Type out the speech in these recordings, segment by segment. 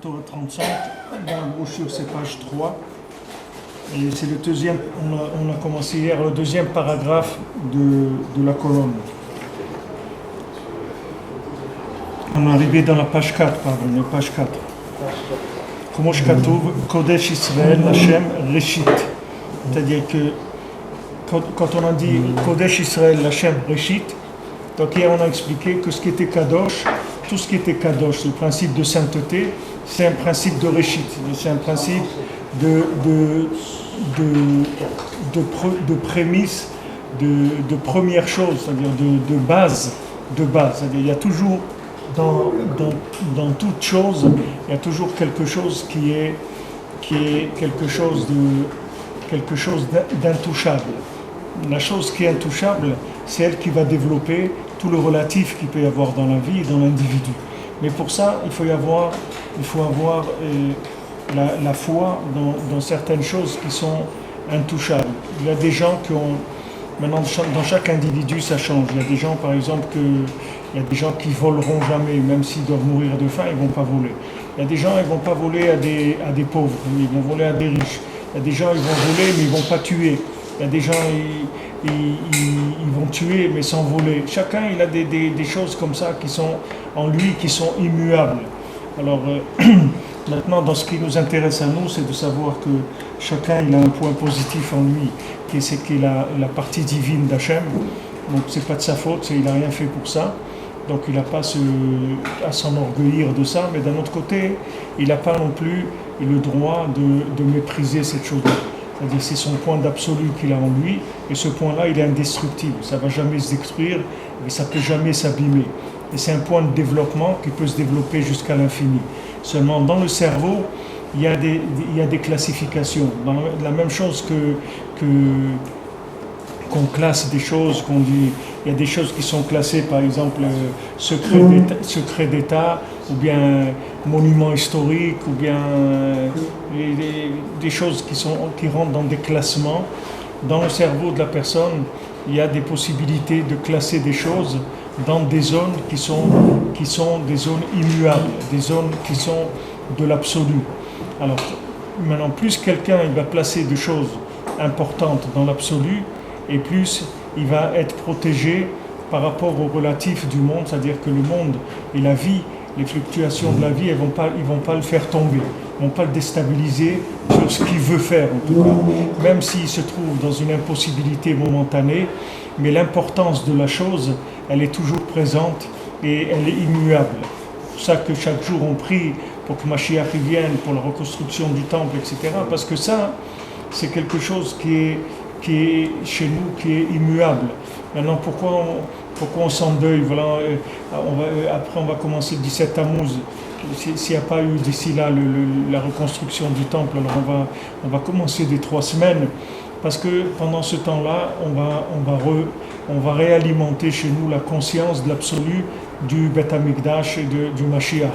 Torah 35, dans la brochure c'est page 3. Et c'est le deuxième, on a commencé hier le deuxième paragraphe de la colonne. On est arrivé dans la page 4, pardon, la page 4. Comment je katouv, Kodesh Israël, Hashem, Reshit. C'est-à-dire que quand on a dit Kodesh Israël, Hashem, Reshit, donc hier on a expliqué que ce qui était Kadosh, tout ce qui était Kadosh, le principe de sainteté, c'est un principe de Reshit, c'est un principe de prémisse, de première chose, c'est-à-dire de base. C'est-à-dire il y a toujours, dans toute chose, il y a toujours quelque chose qui est quelque chose d'intouchable. La chose qui est intouchable, c'est elle qui va développer tout le relatif qu'il peut y avoir dans la vie et dans l'individu. Mais pour ça, il faut avoir la foi dans certaines choses qui sont intouchables. Il y a des gens qui ont... Maintenant, dans chaque individu, ça change. Il y a des gens, par exemple, il y a des gens qui voleront jamais, même s'ils doivent mourir de faim, ils ne vont pas voler. Il y a des gens, ils ne vont pas voler à des pauvres, ils vont voler à des riches. Il y a des gens, ils vont voler, mais ils ne vont pas tuer. Il y a des gens, ils vont tuer, mais sans voler. Chacun, il a des choses comme ça qui sont en lui, qui sont immuables. Alors, maintenant, dans ce qui nous intéresse à nous, c'est de savoir que chacun, il a un point positif en lui, c'est qu'il a la partie divine d'Hachem. Donc, c'est pas de sa faute, il n'a rien fait pour ça. Donc, il n'a pas à s'enorgueillir de ça, mais d'un autre côté, il n'a pas non plus le droit de mépriser cette chose-là. C'est-à-dire c'est son point d'absolu qu'il a en lui, et ce point-là, il est indestructible. Ça ne va jamais se détruire, et ça ne peut jamais s'abîmer. Et c'est un point de développement qui peut se développer jusqu'à l'infini. Seulement, dans le cerveau, il y a des classifications. Dans la même chose qu'on classe des choses, qu'on dit, il y a des choses qui sont classées, par exemple, secret d'État, ou bien monument historique, ou bien des choses qui rentrent dans des classements. Dans le cerveau de la personne, il y a des possibilités de classer des choses dans des zones qui sont des zones immuables, des zones qui sont de l'absolu. Alors, maintenant, plus quelqu'un il va placer des choses importantes dans l'absolu, et plus il va être protégé par rapport au relatif du monde, c'est-à-dire que le monde et la vie, les fluctuations de la vie, ils vont pas le faire tomber, ils vont pas le déstabiliser sur ce qu'il veut faire en tout cas, même s'il se trouve dans une impossibilité momentanée, mais l'importance de la chose, elle est toujours présente et elle est immuable. C'est pour ça que chaque jour on prie pour que Mashiach vienne, pour la reconstruction du temple, etc. Parce que ça, c'est quelque chose qui est chez nous, qui est immuable. Maintenant, pourquoi on s'endeuille? Voilà, après, on va commencer le 17 Tammuz. S'il n'y a pas eu d'ici là la reconstruction du temple, alors on va commencer des 3 semaines. Parce que pendant ce temps-là, on va réalimenter chez nous la conscience de l'absolu du Beth Amikdash et du Mashiach.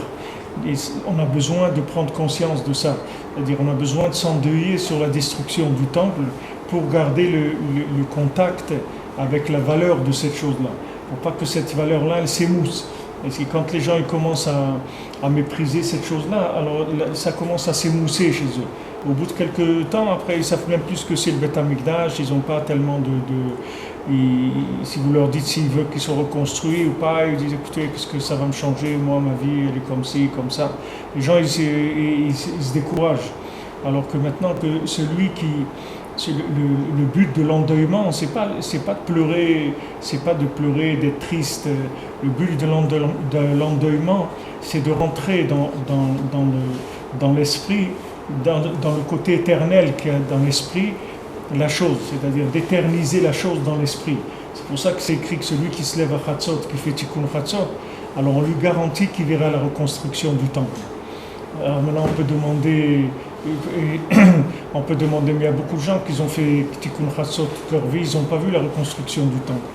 Et on a besoin de prendre conscience de ça. C'est-à-dire on a besoin de s'endeuiller sur la destruction du temple pour garder le contact avec la valeur de cette chose-là. Pour pas que cette valeur-là, elle s'émousse. Parce que quand les gens ils commencent à mépriser cette chose-là, alors ça commence à s'émousser chez eux. Au bout de quelques temps, après, ils ne savent même plus ce que c'est le Beth Amikdash, ils n'ont pas tellement si vous leur dites s'ils veulent qu'ils soient reconstruits ou pas, ils disent écoutez, qu'est-ce que ça va me changer, moi ma vie elle est comme ci, comme ça. Les gens ils se découragent. Alors que maintenant que le but de l'endeuillement, c'est pas de pleurer, c'est pas de pleurer, d'être triste. Le but de l'endeuillement, c'est de rentrer dans l'esprit, dans le côté éternel qu'il y a dans l'esprit, la chose, c'est-à-dire d'éterniser la chose dans l'esprit. C'est pour ça que c'est écrit que celui qui se lève à Chatzot, qui fait Tikkun Chatzot, alors on lui garantit qu'il verra la reconstruction du temple. Alors maintenant on peut demander, mais il y a beaucoup de gens qui ont fait Tikkun Chatzot toute leur vie, ils n'ont pas vu la reconstruction du temple.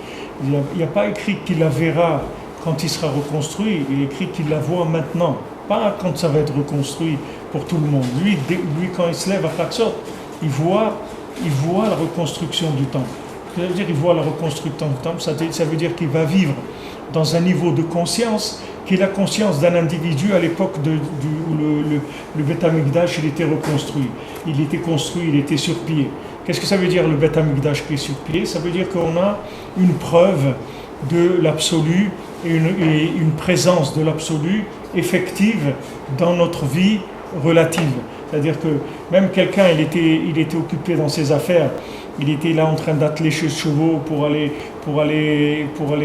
Il n'y a pas écrit qu'il la verra quand il sera reconstruit, il est écrit qu'il la voit maintenant, pas quand ça va être reconstruit pour tout le monde. Lui quand il se lève à Chatzot, il voit la reconstruction du temple. C'est-à-dire qu'il voit la reconstruction du temple, ça veut dire qu'il va vivre dans un niveau de conscience qui est la conscience d'un individu à l'époque où le Beth Amikdash il était reconstruit. Il était construit, il était sur pied. Qu'est-ce que ça veut dire le Beth Amikdash qui est sur pied? Ça veut dire qu'on a une preuve de l'absolu et une présence de l'absolu effective dans notre vie relative. C'est-à-dire que même quelqu'un, il était occupé dans ses affaires, il était là en train d'atteler ses chevaux pour aller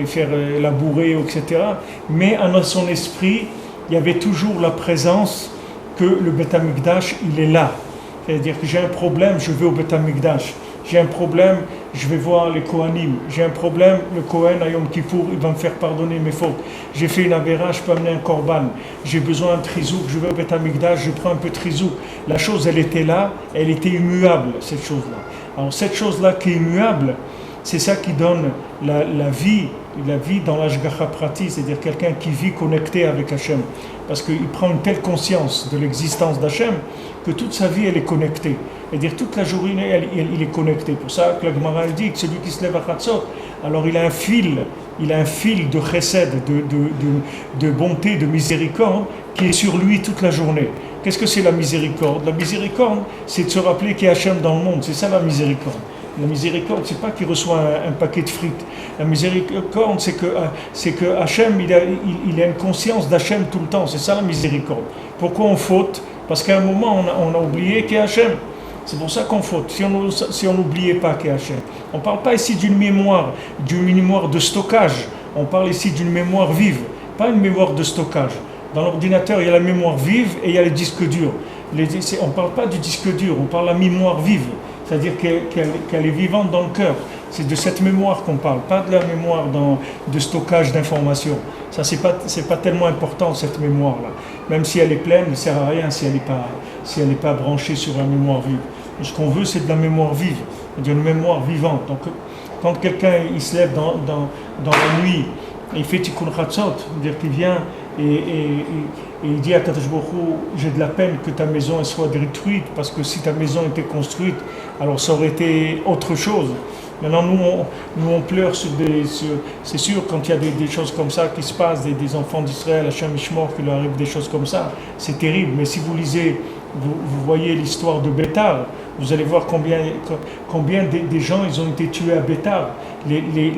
faire labourer, etc. Mais en son esprit, il y avait toujours la présence que le Beth Amikdash, il est là. C'est-à-dire que j'ai un problème, je vais au Beth Amikdash. J'ai un problème, je vais voir les Kohanim. J'ai un problème, le Kohen à Yom Kippour, il va me faire pardonner mes fautes. J'ai fait une avéra, je peux amener un korban. J'ai besoin d'un trizouk, je vais au Beth Amikdash, je prends un peu de trizouk. La chose, elle était là, elle était immuable, cette chose-là. Alors cette chose-là qui est immuable, c'est ça qui donne la vie dans l'Ashgacha Prati, c'est-à-dire quelqu'un qui vit connecté avec Hachem. Parce qu'il prend une telle conscience de l'existence d'Hachem que toute sa vie, elle est connectée. C'est-à-dire toute la journée, il est connecté. Pour ça que la Gemara dit que celui qui se lève à Chatzot, alors il a un fil de chesed, de bonté, de miséricorde qui est sur lui toute la journée. Qu'est-ce que c'est la miséricorde? La miséricorde, c'est de se rappeler qu'il y a Hachem dans le monde. C'est ça la miséricorde. La miséricorde, c'est pas qu'il reçoit un paquet de frites. La miséricorde, c'est que Hachem, il a une conscience d'Hachem tout le temps. C'est ça la miséricorde. Pourquoi on faute? Parce qu'à un moment, on a oublié qu'il y a Hachem. C'est pour ça qu'on faute. Si on n'oubliait pas qu'il y a Hachem. On ne parle pas ici d'une mémoire de stockage. On parle ici d'une mémoire vive, pas une mémoire de stockage. Dans l'ordinateur, il y a la mémoire vive et il y a les disques durs. On ne parle pas du disque dur, on parle de la mémoire vive. C'est-à-dire qu'elle est vivante dans le cœur. C'est de cette mémoire qu'on parle, pas de la mémoire de stockage d'informations. Ça, c'est pas tellement important, cette mémoire-là. Même si elle est pleine, elle ne sert à rien si elle n'est pas branchée sur la mémoire vive. Et ce qu'on veut, c'est de la mémoire vive, c'est-à-dire une mémoire vivante. Donc, quand quelqu'un il se lève dans la nuit, et il fait Tikkun Chatzot, c'est-à-dire qu'il vient et il dit à Kadosh Baruch Hu, j'ai de la peine que ta maison elle soit détruite, parce que si ta maison était construite, alors ça aurait été autre chose. Maintenant, nous on pleure c'est sûr, quand il y a des choses comme ça qui se passent, des enfants d'Israël, Hachem Ishmor, qu'il leur arrive des choses comme ça, c'est terrible. Mais si vous lisez, vous voyez l'histoire de Bétar, vous allez voir combien des gens ils ont été tués à Bétar. Les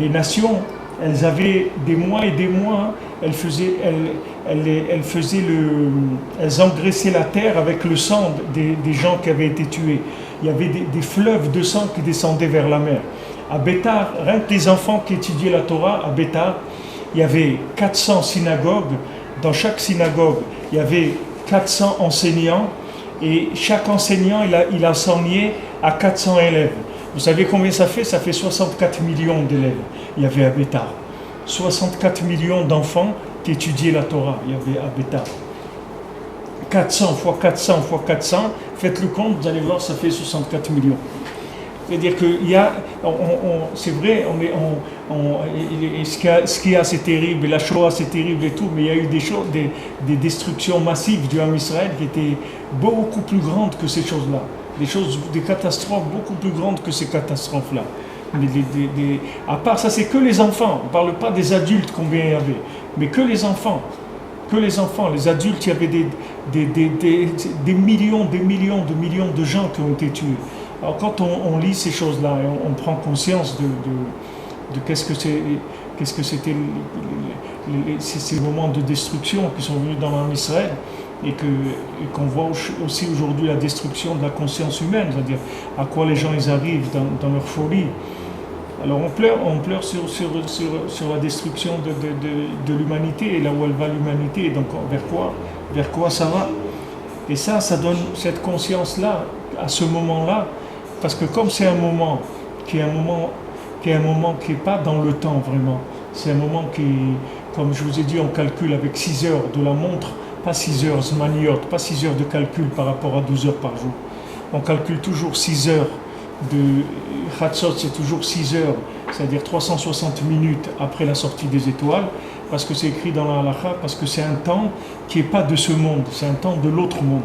nations, elles avaient des mois et des mois, elles engraissaient la terre avec le sang des gens qui avaient été tués. Il y avait des fleuves de sang qui descendaient vers la mer. À Bétar, rien que les enfants qui étudiaient la Torah, à Bétar, il y avait 400 synagogues. Dans chaque synagogue, il y avait 400 enseignants, et chaque enseignant, il a enseigné à 400 élèves. Vous savez combien ça fait? Ça fait 64 millions d'élèves. Il y avait à Bétar. 64 millions d'enfants qui étudiaient la Torah, il y avait à Bétar. 400 fois 400 fois 400, faites le compte, vous allez voir, ça fait 64 millions. C'est-à-dire qu'il y a, c'est vrai, ce qu'il y a c'est terrible, et la Shoah c'est terrible et tout, mais il y a eu des destructions massives du Ham Israël qui étaient beaucoup plus grandes que ces choses-là. Des catastrophes beaucoup plus grandes que ces catastrophes-là. À part ça, c'est que les enfants. On ne parle pas des adultes combien il y avait, mais que les enfants. Les adultes, il y avait des millions de gens qui ont été tués. Alors quand on lit ces choses-là, et on prend conscience de qu'est-ce que c'était ces moments de destruction qui sont venus dans l'Am Israël, et qu'on voit aussi aujourd'hui la destruction de la conscience humaine, c'est-à-dire à quoi les gens ils arrivent dans leur folie. Alors on pleure sur la destruction de l'humanité, et là où elle va l'humanité, donc vers quoi ça va. Et ça donne cette conscience-là, à ce moment-là, parce que comme c'est un moment qui n'est pas dans le temps vraiment, c'est un moment qui, comme je vous ai dit, on calcule avec 6 heures de la montre, pas 6 heures zmaniot, pas 6 heures de calcul par rapport à 12 heures par jour. On calcule toujours 6 heures de Chatzot, c'est toujours 6 heures, c'est-à-dire 360 minutes après la sortie des étoiles, parce que c'est écrit dans la halakha, parce que c'est un temps qui n'est pas de ce monde, c'est un temps de l'autre monde.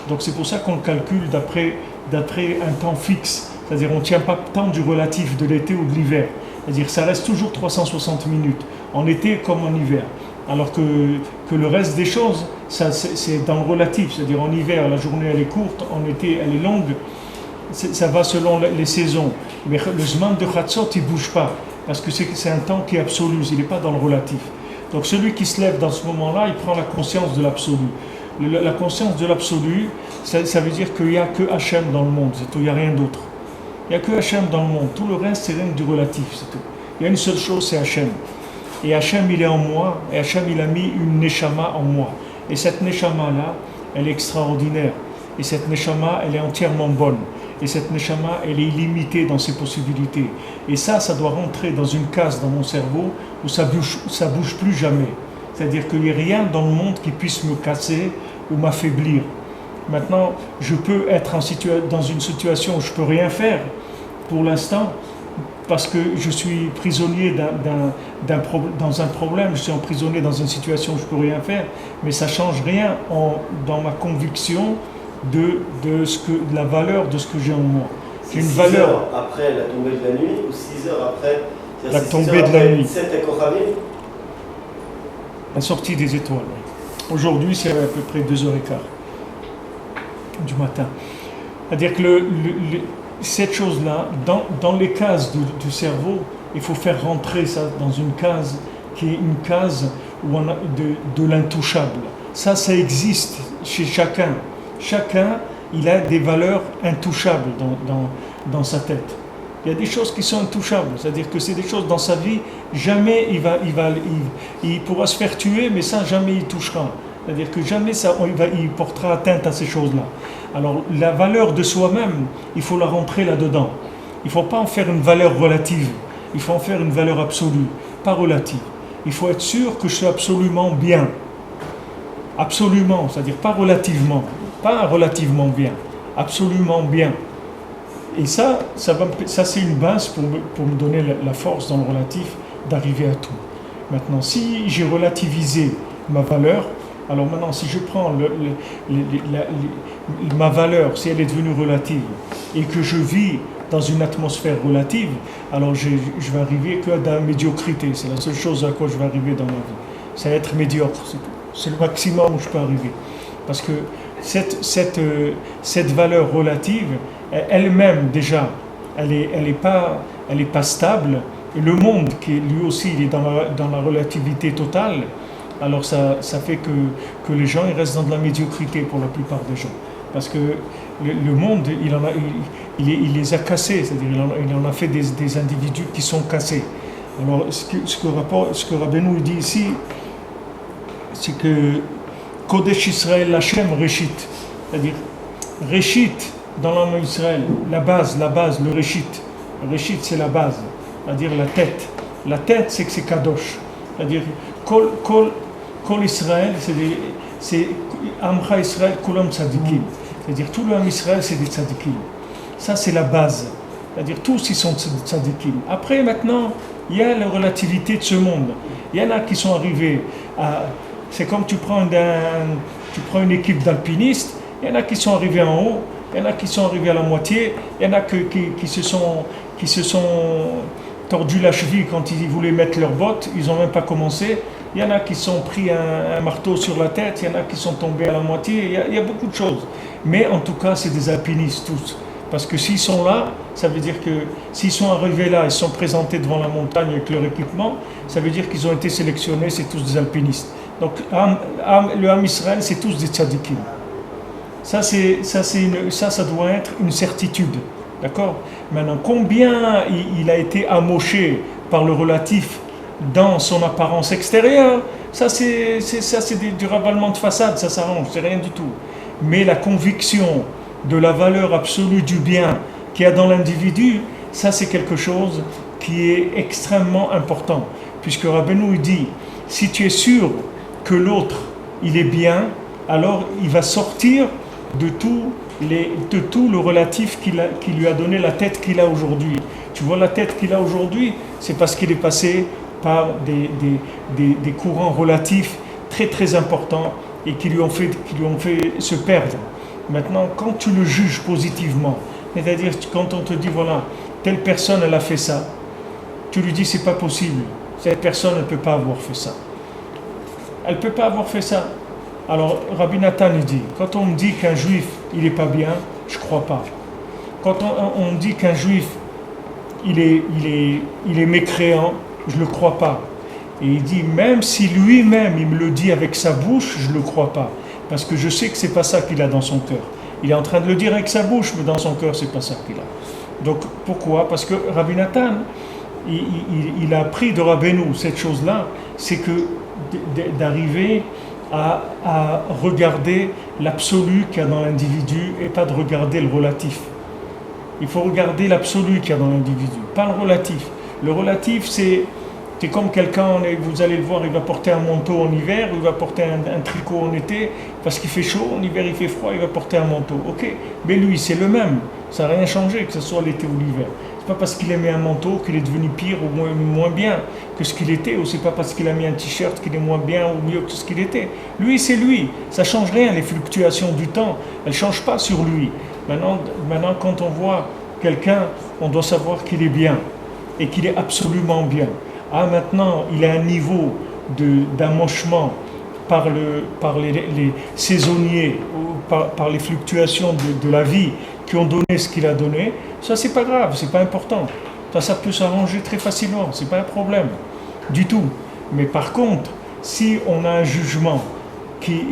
Donc c'est pour ça qu'on calcule d'après un temps fixe, c'est-à-dire on ne tient pas tant du relatif de l'été ou de l'hiver, c'est-à-dire ça reste toujours 360 minutes. en été comme en hiver. Alors que le reste des choses, ça, c'est dans le relatif. C'est-à-dire en hiver, la journée elle est courte, en été elle est longue. Ça va selon les saisons. Mais le Zman de Chatzot, il ne bouge pas. Parce que c'est un temps qui est absolu, il n'est pas dans le relatif. Donc celui qui se lève dans ce moment-là, il prend la conscience de l'absolu. La conscience de l'absolu, ça veut dire qu'il n'y a que Hachem dans le monde, c'est tout, il n'y a rien d'autre. Il n'y a que Hachem dans le monde, tout le reste c'est rien que du relatif, c'est tout. Il y a une seule chose, c'est Hachem. Et Hachem il est en moi, et Hachem il a mis une Neshama en moi. Et cette Neshama-là, elle est extraordinaire. Et cette Neshama, elle est entièrement bonne. Et cette Neshama, elle est illimitée dans ses possibilités. Et ça doit rentrer dans une case dans mon cerveau où ça bouge plus jamais. C'est-à-dire qu'il n'y a rien dans le monde qui puisse me casser ou m'affaiblir. Maintenant, je peux être dans une situation où je ne peux rien faire pour l'instant, parce que je suis prisonnier dans un problème, je suis emprisonné dans une situation où je ne peux rien faire, mais ça ne change rien dans ma conviction de la valeur de ce que j'ai en moi. C'est une valeur. 6 heures après la tombée de la nuit ou 6 heures après la tombée de la nuit. 7 Kochavim. La sortie des étoiles. Aujourd'hui, c'est à peu près 2h15 du matin. C'est-à-dire que cette chose-là, dans les cases du cerveau, il faut faire rentrer ça dans une case qui est une case où on a de l'intouchable. Ça existe chez chacun. Chacun, il a des valeurs intouchables dans sa tête. Il y a des choses qui sont intouchables, c'est-à-dire que c'est des choses dans sa vie, jamais il pourra se faire tuer, mais ça, jamais il touchera. C'est-à-dire que jamais il portera atteinte à ces choses-là. Alors, la valeur de soi-même, il faut la rentrer là-dedans. Il ne faut pas en faire une valeur relative, il faut en faire une valeur absolue, pas relative. Il faut être sûr que je suis absolument bien. Absolument, c'est-à-dire pas relativement bien, absolument bien. Et ça c'est une base pour me donner la force dans le relatif d'arriver à tout. Maintenant, si j'ai relativisé ma valeur, alors maintenant, si je prends ma valeur, si elle est devenue relative, et que je vis dans une atmosphère relative, alors je vais arriver que dans la médiocrité. C'est la seule chose à quoi je vais arriver dans ma vie. C'est être médiocre, c'est tout. C'est le maximum où je peux arriver. Parce que cette valeur relative, elle-même déjà, elle est pas stable. Et le monde, qui lui aussi, il est dans la relativité totale, alors ça fait que les gens ils restent dans de la médiocrité pour la plupart des gens. Parce que le monde, il les a cassés, c'est-à-dire il en a fait des individus qui sont cassés. Alors ce que Rabbeinu dit ici, c'est que Kodesh Israël Hashem Réchit, c'est-à-dire Réchit dans la langue d'Israël, la base, le Réchit. Le Réchit c'est la base, c'est-à-dire la tête. La tête c'est que c'est Kadosh, c'est-à-dire Kol Israël, c'est Amcha Israël Kulam Tzadikim, c'est-à-dire tout le Am Israël c'est des Tzadikim. Ça c'est la base, c'est-à-dire tous ils sont Tzadikim. Après maintenant, il y a la relativité de ce monde. Il y en a qui sont arrivés à... C'est comme tu prends une équipe d'alpinistes, il y en a qui sont arrivés en haut, il y en a qui sont arrivés à la moitié, il y en a qui se sont tordus la cheville quand ils voulaient mettre leurs bottes, ils n'ont même pas commencé. Il y en a qui sont pris un marteau sur la tête, il y en a qui sont tombés à la moitié, il y a beaucoup de choses. Mais en tout cas, c'est des alpinistes tous. Parce que s'ils sont là, ça veut dire que s'ils sont arrivés là, ils sont présentés devant la montagne avec leur équipement, ça veut dire qu'ils ont été sélectionnés, c'est tous des alpinistes. Donc le Ham Israël, c'est tous des tzadikim. Ça doit être une certitude. D'accord ? Maintenant, combien il a été amoché par le relatif dans son apparence extérieure, ça c'est du ravalement de façade, ça s'arrange, c'est rien du tout. Mais la conviction de la valeur absolue du bien qu'il y a dans l'individu, ça c'est quelque chose qui est extrêmement important. Puisque Rabbeinu dit, si tu es sûr que l'autre, il est bien, alors il va sortir de tout le relatif qui lui a donné la tête qu'il a aujourd'hui. Tu vois la tête qu'il a aujourd'hui, c'est parce qu'il est passé par des courants relatifs très très importants et qui lui ont fait se perdre. Maintenant, quand tu le juges positivement, c'est-à-dire quand on te dit voilà, telle personne elle a fait ça, tu lui dis c'est pas possible, Cette personne ne peut pas avoir fait ça. Elle ne peut pas avoir fait ça. Alors, Rabbi Nathan il dit, quand on me dit qu'un juif, il n'est pas bien, je ne crois pas. Quand on me dit qu'un juif, il est mécréant, je ne le crois pas. Et il dit, même si lui-même, il me le dit avec sa bouche, je ne le crois pas. Parce que je sais que ce n'est pas ça qu'il a dans son cœur. Il est en train de le dire avec sa bouche, mais dans son cœur, ce n'est pas ça qu'il a. Donc, pourquoi? Parce que Rabbi Nathan, il a appris de Rabbeinu cette chose-là, c'est que d'arriver à regarder l'absolu qu'il y a dans l'individu et pas de regarder le relatif. Il faut regarder l'absolu qu'il y a dans l'individu, pas le relatif. Le relatif, c'est comme quelqu'un, vous allez le voir, il va porter un manteau en hiver, il va porter un tricot en été, parce qu'il fait chaud, en hiver il fait froid, il va porter un manteau. Ok, mais lui, c'est le même, ça n'a rien changé, que ce soit l'été ou l'hiver. C'est pas parce qu'il a mis un manteau qu'il est devenu pire ou moins bien que ce qu'il était, ou c'est pas parce qu'il a mis un t-shirt qu'il est moins bien ou mieux que ce qu'il était. Lui, c'est lui, ça change rien, les fluctuations du temps, elles ne changent pas sur lui. Maintenant, quand on voit quelqu'un, on doit savoir qu'il est bien, et qu'il est absolument bien. Ah, maintenant, il a un niveau d'amochement par les saisonniers, ou par les fluctuations de la vie qui ont donné ce qu'il a donné. Ça, c'est pas grave, c'est pas important. Ça peut s'arranger très facilement, c'est pas un problème du tout. Mais par contre, si on a un jugement qui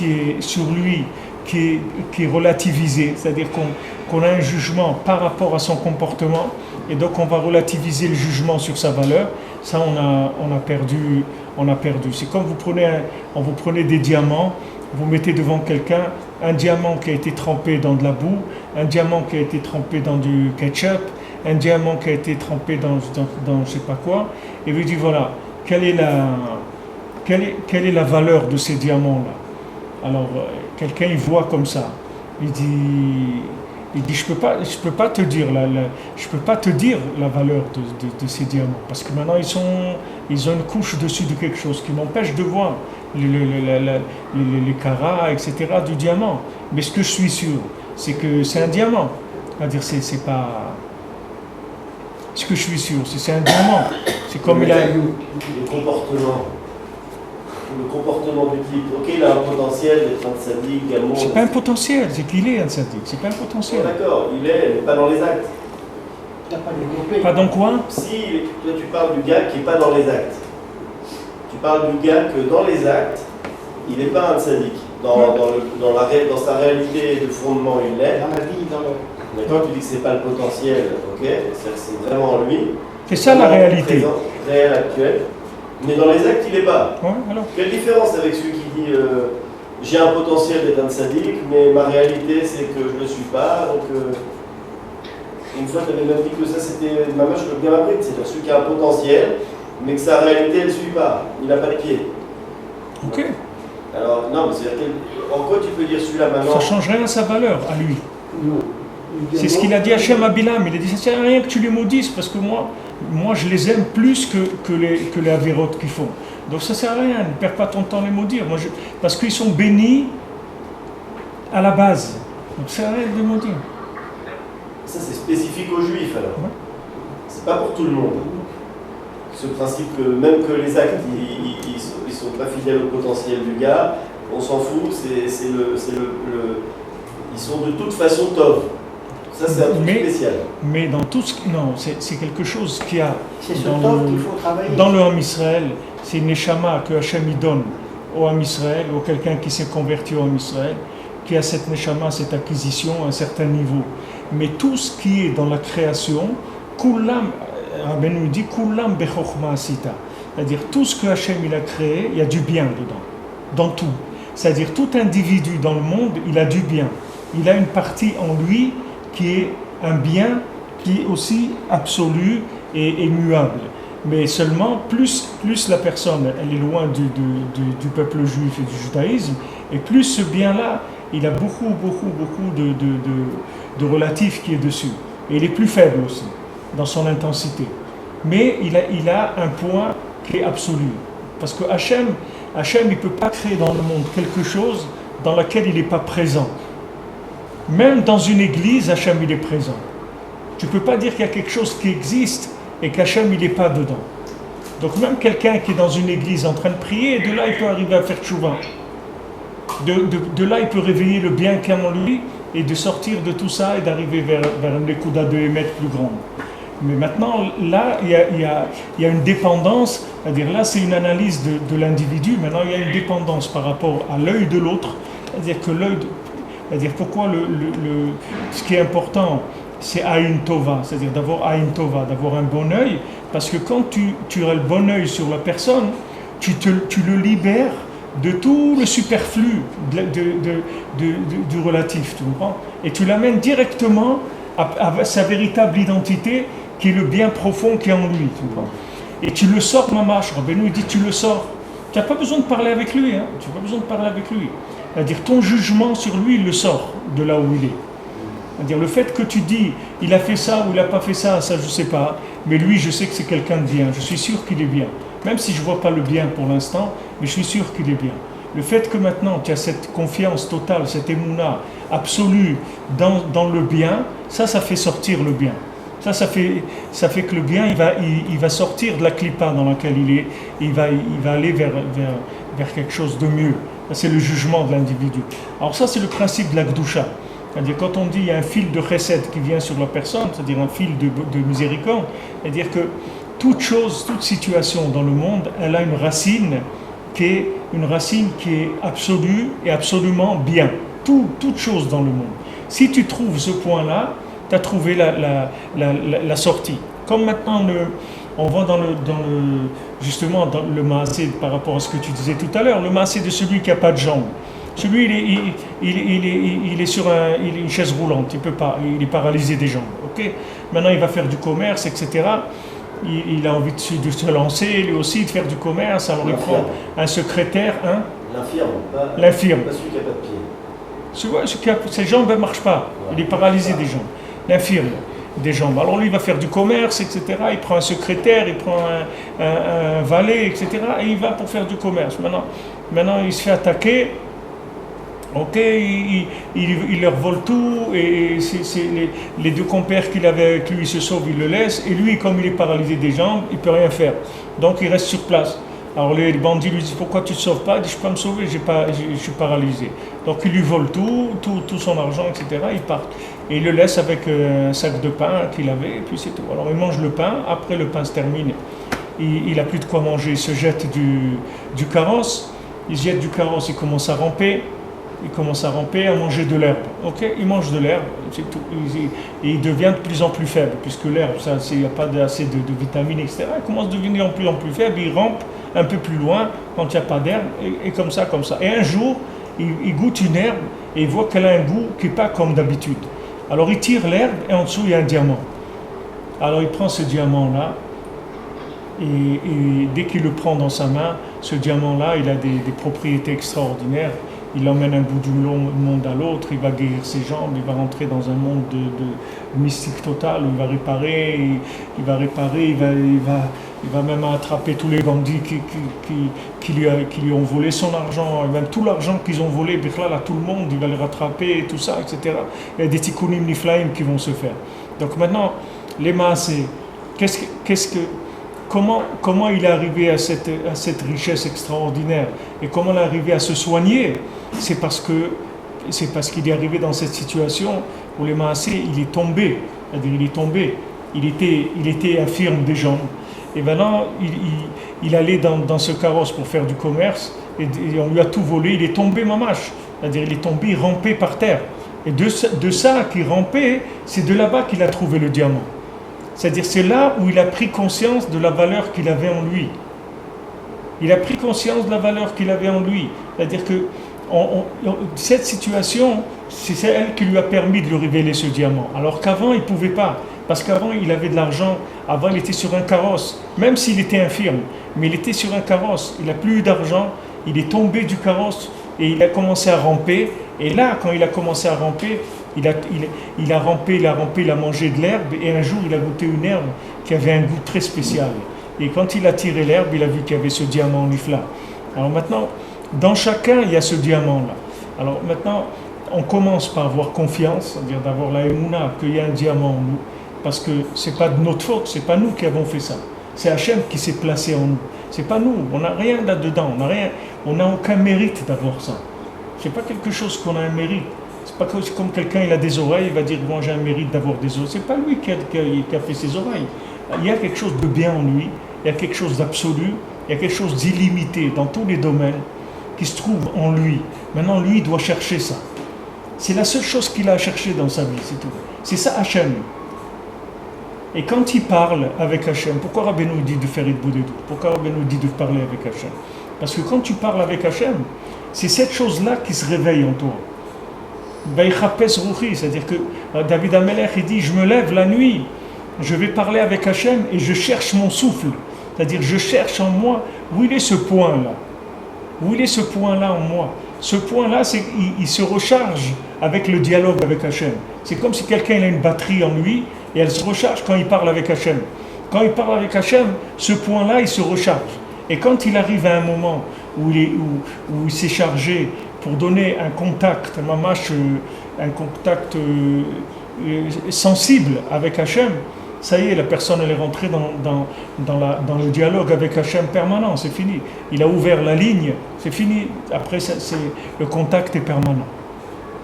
est sur lui, qui est relativisé, c'est-à-dire qu'on a un jugement par rapport à son comportement, et donc on va relativiser le jugement sur sa valeur, ça on a perdu. C'est comme vous prenez des diamants, vous mettez devant quelqu'un un diamant qui a été trempé dans de la boue, un diamant qui a été trempé dans du ketchup, un diamant qui a été trempé dans je ne sais pas quoi, et vous dites voilà, quelle est la valeur de ces diamants-là? Alors quelqu'un il voit comme ça, il dit je peux pas te dire la valeur de ces diamants, parce que maintenant ils ont une couche dessus de quelque chose qui m'empêche de voir les carats, etc. du diamant. Mais ce que je suis sûr, c'est que c'est un diamant. C'est-à-dire c'est pas. Ce que je suis sûr, c'est un diamant. C'est comme il a. Le comportement du type, ok, il a un potentiel d'être un sadique, gamin. C'est pas un potentiel, c'est qu'il est un sadique, c'est pas un potentiel. Oh, d'accord, il est, mais pas dans les actes. Il n'a pas développé. Pas dans quoi? Si, toi tu parles du gars qui n'est pas dans les actes. Tu parles du gars que dans les actes, il n'est pas un sadique. Dans sa réalité de fondement, il l'est. Dans la vie, Mais toi tu dis que c'est pas le potentiel, ok, c'est vraiment lui. C'est ça la réalité. Présent, réel, actuel. Mais dans les actes, il n'est pas. Ouais, alors. Quelle différence avec celui qui dit j'ai un potentiel d'être un sadique, mais ma réalité c'est que je ne le suis pas. Donc, une fois, tu avais même dit que ça c'était ma marche que bien appris, c'est-à-dire celui qui a un potentiel, mais que sa réalité elle ne suit pas. Il n'a pas de pied. Ok. Alors, non, mais c'est-à-dire en quoi tu peux dire celui-là maintenant? Ça ne change rien à sa valeur, à lui. Non. C'est ce qu'il a dit à Hachem à Bilam. Il a dit ça ne sert à rien que tu les maudisses parce que moi je les aime plus que les avérotes qu'ils font. Donc ça ne sert à rien, ne perds pas ton temps à les maudire. Parce qu'ils sont bénis à la base. Donc ça ne sert à rien de les maudire. Ça c'est spécifique aux juifs alors. Ouais. C'est pas pour tout le monde. Ce principe que même que les actes ils sont pas fidèles au potentiel du gars, on s'en fout, ils sont de toute façon top. Ça c'est un truc spécial. Mais dans tout ce non, c'est quelque chose qu'il y a c'est ce top qu'il faut travailler. Dans le Ham Israël, c'est une neshama que Hachem y donne au Ham Israël, ou quelqu'un qui s'est converti au Ham Israël, qui a cette neshama, cette acquisition à un certain niveau. Mais tout ce qui est dans la création, kulam, Rabbi nous dit kulam bechokhma asita. C'est-à-dire tout ce que Hachem il a créé, il y a du bien dedans, dans tout. C'est-à-dire tout individu dans le monde, il a du bien. Il a une partie en lui qui est un bien qui est aussi absolu et muable. Mais seulement, plus la personne elle est loin du peuple juif et du judaïsme, et plus ce bien-là, il a beaucoup de relatif qui est dessus. Et il est plus faible aussi, dans son intensité. Mais il a un point qui est absolu. Parce que Hachem, il ne peut pas créer dans le monde quelque chose dans lequel il n'est pas présent. Même dans une église, Hachem il est présent. Tu ne peux pas dire qu'il y a quelque chose qui existe et qu'Hachem il n'est pas dedans. Donc même quelqu'un qui est dans une église en train de prier, de là il peut arriver à faire tchouva. De là il peut réveiller le bien qu'il y a en lui et de sortir de tout ça et d'arriver vers une écouda de émettre plus grande. Mais maintenant, là, il y a une dépendance, c'est-à-dire là, c'est une analyse de l'individu. Maintenant, il y a une dépendance par rapport à l'œil de l'autre. C'est-à-dire que c'est-à-dire pourquoi ce qui est important, c'est Aïn Tova, c'est-à-dire d'avoir Aïn Tova, d'avoir un bon œil, parce que quand tu as le bon œil sur la personne, tu le libères de tout le superflu du relatif, tu comprends? Et tu l'amènes directement à sa véritable identité, qui est le bien profond qui est en lui, tu comprends? Et tu le sors, Mamash, Rabbeinu dit tu le sors. Tu n'as pas besoin de parler avec lui, hein? Tu n'as pas besoin de parler avec lui. C'est-à-dire ton jugement sur lui, il le sort de là où il est. C'est-à-dire le fait que tu dis, il a fait ça ou il n'a pas fait ça, ça je ne sais pas, mais lui je sais que c'est quelqu'un de bien, je suis sûr qu'il est bien. Même si je ne vois pas le bien pour l'instant, mais je suis sûr qu'il est bien. Le fait que maintenant tu as cette confiance totale, cette émouna absolue dans le bien, ça fait sortir le bien. Ça fait que le bien, il va sortir de la clipa dans laquelle il est, il va aller vers quelque chose de mieux. C'est le jugement de l'individu. Alors ça, c'est le principe de la Gdusha. C'est-à-dire quand on dit qu'il y a un fil de chesed qui vient sur la personne, c'est-à-dire un fil de miséricorde, c'est-à-dire que toute chose, toute situation dans le monde, elle a une racine qui est absolue et absolument bien. Toute chose dans le monde. Si tu trouves ce point-là, tu as trouvé la sortie. Comme maintenant, on va justement dans le maasé par rapport à ce que tu disais tout à l'heure, le maasé de celui qui n'a pas de jambes. Celui, il est sur une chaise roulante, il peut pas, il est paralysé des jambes. Okay. Maintenant, il va faire du commerce, etc. Il a envie de se lancer, lui aussi, de faire du commerce. Alors, il prend un secrétaire. Hein. L'infirme. Pas celui qui n'a pas de pied. Ses jambes ne marchent pas. Il est paralysé des jambes. L'infirme des jambes. Alors lui, il va faire du commerce, etc. Il prend un secrétaire, il prend un valet, etc. Et il va pour faire du commerce. Maintenant il se fait attaquer. Ok, il leur vole tout. Et les deux compères qu'il avait avec lui, ils se sauvent, il le laisse. Et lui, comme il est paralysé des jambes, il ne peut rien faire. Donc il reste sur place. Alors les bandits lui disent pourquoi tu ne te sauves pas? Il dit je ne peux pas me sauver, je suis paralysé. Donc il lui vole tout son argent, etc. Il part. Et il le laisse avec un sac de pain qu'il avait, et puis c'est tout. Alors il mange le pain, après le pain se termine, il n'a plus de quoi manger, il se jette du carrosse, il se jette du carrosse, il commence à ramper, à manger de l'herbe. Ok, il mange de l'herbe, c'est tout. Et il devient de plus en plus faible, puisque l'herbe, il n'y a pas assez de vitamines, etc. Il commence à devenir de plus en plus faible, il rampe un peu plus loin quand il n'y a pas d'herbe, et comme ça. Et un jour, il goûte une herbe et il voit qu'elle a un goût qui n'est pas comme d'habitude. Alors il tire l'herbe et en dessous il y a un diamant. Alors il prend ce diamant-là et dès qu'il le prend dans sa main, ce diamant-là, il a des propriétés extraordinaires. Il l'emmène d'un bout du monde à l'autre, il va guérir ses jambes, il va rentrer dans un monde de mystique total où il va réparer, il va même attraper tous les bandits qui lui ont volé son argent, même tout l'argent qu'ils ont volé, là, tout le monde, il va les rattraper, et tout ça, etc. Il y a des tikkunim niflaim qui vont se faire. Donc maintenant, les maasé, comment il est arrivé à cette richesse extraordinaire et comment il est arrivé à se soigner? C'est parce qu'il est arrivé dans cette situation où les maasé, il est tombé, c'est-à-dire il était infirme des jambes. Et maintenant, il allait dans ce carrosse pour faire du commerce et on lui a tout volé, il est tombé mamache, c'est-à-dire il est tombé, il rampait par terre. Et de ça qu'il rampait, c'est de là-bas qu'il a trouvé le diamant. C'est-à-dire c'est là où il a pris conscience de la valeur qu'il avait en lui. Il a pris conscience de la valeur qu'il avait en lui. C'est-à-dire que cette situation, c'est elle qui lui a permis de lui révéler ce diamant. Alors qu'avant, il ne pouvait pas. Parce qu'avant, il avait de l'argent. Avant, il était sur un carrosse. Même s'il était infirme. Mais il était sur un carrosse. Il n'a plus eu d'argent. Il est tombé du carrosse. Et il a commencé à ramper. Et là, quand il a commencé à ramper, il a rampé, il a mangé de l'herbe. Et un jour, il a goûté une herbe qui avait un goût très spécial. Et quand il a tiré l'herbe, il a vu qu'il y avait ce diamant là. Alors maintenant, dans chacun, il y a ce diamant-là. Alors maintenant, on commence par avoir confiance, c'est-à-dire d'avoir la émouna, qu'il y a un diamant en nous. Parce que ce n'est pas de notre faute, ce n'est pas nous qui avons fait ça. C'est Hachem qui s'est placé en nous. C'est pas nous. On n'a rien là-dedans. On n'a aucun mérite d'avoir ça. C'est pas quelque chose qu'on a un mérite. C'est pas comme quelqu'un il a des oreilles, il va dire bon j'ai un mérite d'avoir des oreilles. C'est pas lui qui a fait ses oreilles. Il y a quelque chose de bien en lui. Il y a quelque chose d'absolu. Il y a quelque chose d'illimité dans tous les domaines qui se trouve en lui. Maintenant, lui, il doit chercher ça. C'est la seule chose qu'il a à chercher dans sa vie, c'est tout. C'est ça Hachem. Et quand il parle avec Hachem, pourquoi Rabbeinu dit de faire Hitbodedut? Pourquoi Rabbeinu dit de parler avec Hachem? Parce que quand tu parles avec Hachem, c'est cette chose-là qui se réveille en toi. C'est-à-dire que David Amelech, il dit, je me lève la nuit, je vais parler avec Hachem et je cherche mon souffle. C'est-à-dire, je cherche en moi, où il est ce point-là? Où il est ce point-là en moi? Ce point-là, il se recharge avec le dialogue avec Hachem. C'est comme si quelqu'un a une batterie en lui et elle se recharge quand il parle avec Hachem. Quand il parle avec Hachem, ce point-là, il se recharge. Et quand il arrive à un moment où il s'est chargé pour donner un contact, un contact sensible avec Hachem, ça y est, la personne elle est rentrée dans le dialogue avec Hachem permanent, c'est fini. Il a ouvert la ligne, c'est fini. Après, le contact est permanent.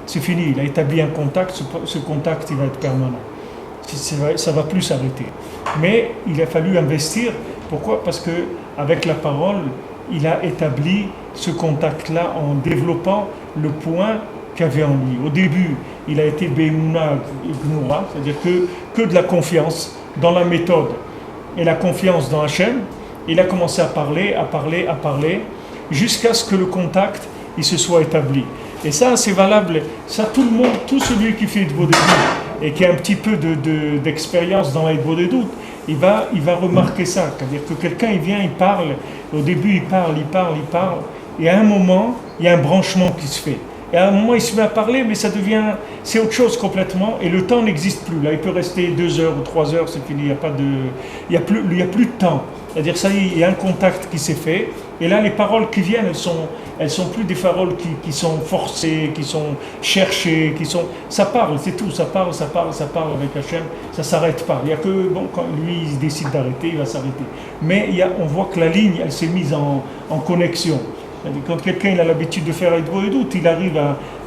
C'est fini, il a établi un contact, ce contact il va être permanent. Ça ne va plus s'arrêter. Mais il a fallu investir. Pourquoi? Parce qu'avec la parole, il a établi ce contact-là en développant le point qu'il avait en lui. Au début, il a été Be'emuna Gnura, c'est-à-dire que de la confiance dans la méthode et la confiance dans Hachem. Il a commencé à parler, jusqu'à ce que le contact il se soit établi. Et ça, c'est valable. Ça, tout le monde, tout celui qui fait Hitbodedut et qui a un petit peu d'expérience dans la Hitbodedut, il va remarquer ça. C'est-à-dire que quelqu'un, il vient, il parle. Au début, il parle. Et à un moment, il y a un branchement qui se fait. Et à un moment, il se met à parler, mais c'est autre chose complètement. Et le temps n'existe plus. Là, il peut rester 2 heures ou 3 heures, c'est fini. Il y a plus de temps. C'est-à-dire, ça y est, il y a un contact qui s'est fait. Et là, les paroles qui viennent, elles sont plus des paroles qui sont forcées, qui sont cherchées, ça parle, c'est tout. Ça parle avec Hachem. Ça s'arrête pas. Il y a que, quand lui, il décide d'arrêter, il va s'arrêter. Mais on voit que la ligne, elle s'est mise en connexion. Quand quelqu'un il a l'habitude de faire Hitbodedut, il arrive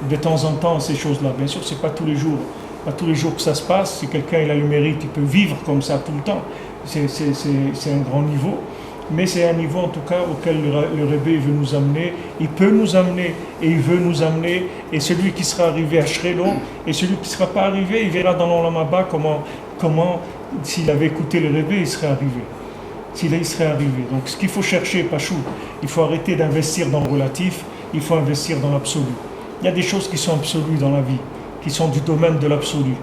de temps en temps à ces choses-là. Bien sûr, c'est pas tous les jours que ça se passe. Si quelqu'un il a le mérite, il peut vivre comme ça tout le temps. C'est un grand niveau. Mais c'est un niveau en tout cas auquel le Rebbe veut nous amener. Il peut nous amener et il veut nous amener. Et celui qui sera arrivé à Shrelo et celui qui ne sera pas arrivé, il verra dans l'Olam Haba comment s'il avait écouté le Rebbe, il serait arrivé. Il serait arrivé. Donc ce qu'il faut chercher, Pachou, il faut arrêter d'investir dans le relatif, il faut investir dans l'absolu. Il y a des choses qui sont absolues dans la vie, qui sont du domaine de l'absolu.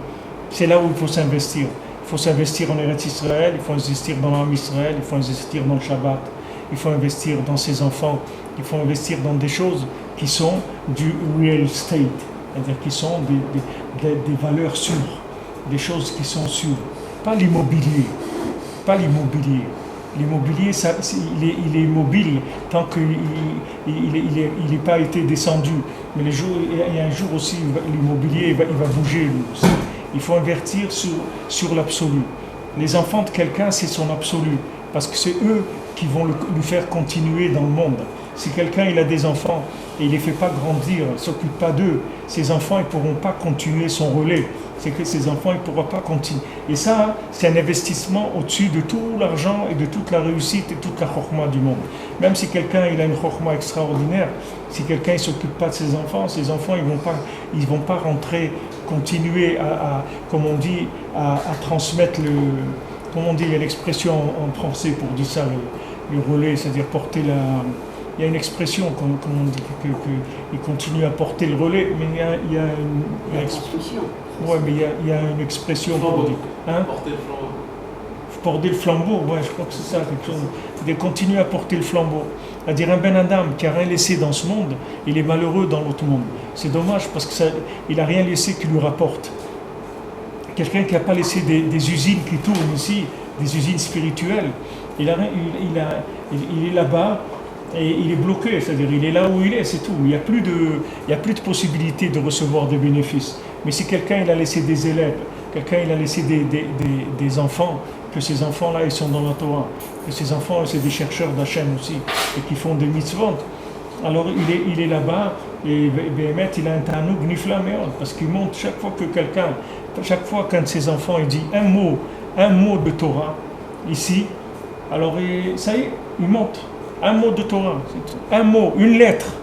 C'est là où il faut s'investir. Il faut s'investir en Eretz Israël, il faut investir dans l'âme Israël, il faut investir dans le Shabbat, il faut investir dans ses enfants, il faut investir dans des choses qui sont du real estate, c'est-à-dire qui sont des valeurs sûres, des choses qui sont sûres. Pas l'immobilier. L'immobilier, il est immobile tant qu'il n'est pas été descendu. Mais il y a un jour aussi, l'immobilier il va bouger lui aussi. Il faut invertir sur l'absolu. Les enfants de quelqu'un, c'est son absolu. Parce que c'est eux qui vont lui faire continuer dans le monde. Si quelqu'un il a des enfants et il ne les fait pas grandir, il ne s'occupe pas d'eux, ses enfants ne pourront pas continuer son relais. C'est que ses enfants ne pourront pas continuer. Et ça, c'est un investissement au-dessus de tout l'argent et de toute la réussite et toute la chokhma du monde. Même si quelqu'un il a une chokhma extraordinaire, si quelqu'un ne s'occupe pas de ses enfants ils vont pas rentrer, continuer comme on dit, à transmettre comme on dit, il y a l'expression en français pour dire ça, le relais, c'est-à-dire porter il y a une expression, comme on dit, qu'il continue à porter le relais, mais il y a une expression. Oui, mais il y a une expression pour dire. Hein? Porter le flambeau. Porter le flambeau, ouais, je crois que c'est ça, quelque chose. C'est de continuer à porter le flambeau. C'est-à-dire un Ben Adam qui n'a rien laissé dans ce monde, il est malheureux dans l'autre monde. C'est dommage parce qu'il n'a rien laissé qui lui rapporte. Quelqu'un qui n'a pas laissé des usines qui tournent ici, des usines spirituelles, il est là-bas et il est bloqué, c'est-à-dire il est là où il est, c'est tout. Il n'y a plus de possibilité de recevoir des bénéfices. Mais si quelqu'un il a laissé des élèves, quelqu'un il a laissé des enfants que ces enfants-là, ils sont dans la Torah, que ces enfants, c'est des chercheurs d'Hachem aussi, et qui font des mitzvot. Alors il est là-bas, et Béhémet, il a un tanoug nifla meod, parce qu'il montre chaque fois qu'un de ses enfants, il dit un mot de Torah, ici, alors ça y est, il monte, un mot de Torah, un mot, une lettre.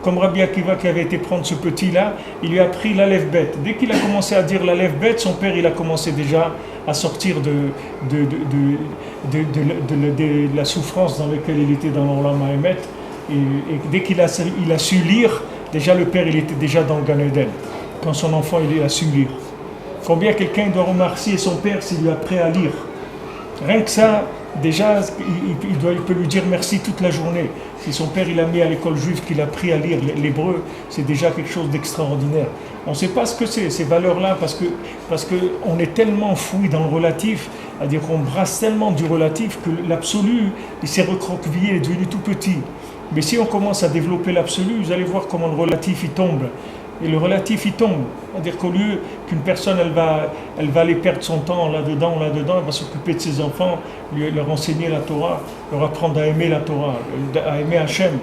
Comme Rabbi Akiva qui avait été prendre ce petit-là, il lui a appris l'Aleph Bet. Dès qu'il a commencé à dire l'Aleph Bet, son père il a commencé déjà à sortir de la souffrance dans laquelle il était dans l'Olam Haemet. Et dès qu'il a su lire, déjà le père il était déjà dans le Gan Eden, quand son enfant il a su lire. Combien quelqu'un doit remercier son père s'il lui apprend à lire? Rien que ça, déjà, il peut lui dire merci toute la journée. Si son père il a mis à l'école juive qu'il a appris à lire l'hébreu, c'est déjà quelque chose d'extraordinaire. On ne sait pas ce que c'est, ces valeurs-là, parce que on est tellement fouillé dans le relatif, c'est-à-dire qu'on brasse tellement du relatif que l'absolu, il s'est recroquevillé, il est devenu tout petit. Mais si on commence à développer l'absolu, vous allez voir comment le relatif il tombe. Et le relatif il tombe. C'est-à-dire qu'au lieu qu'une personne elle va aller perdre son temps là-dedans, elle va s'occuper de ses enfants, leur enseigner la Torah, leur apprendre à aimer la Torah, à aimer Hachem,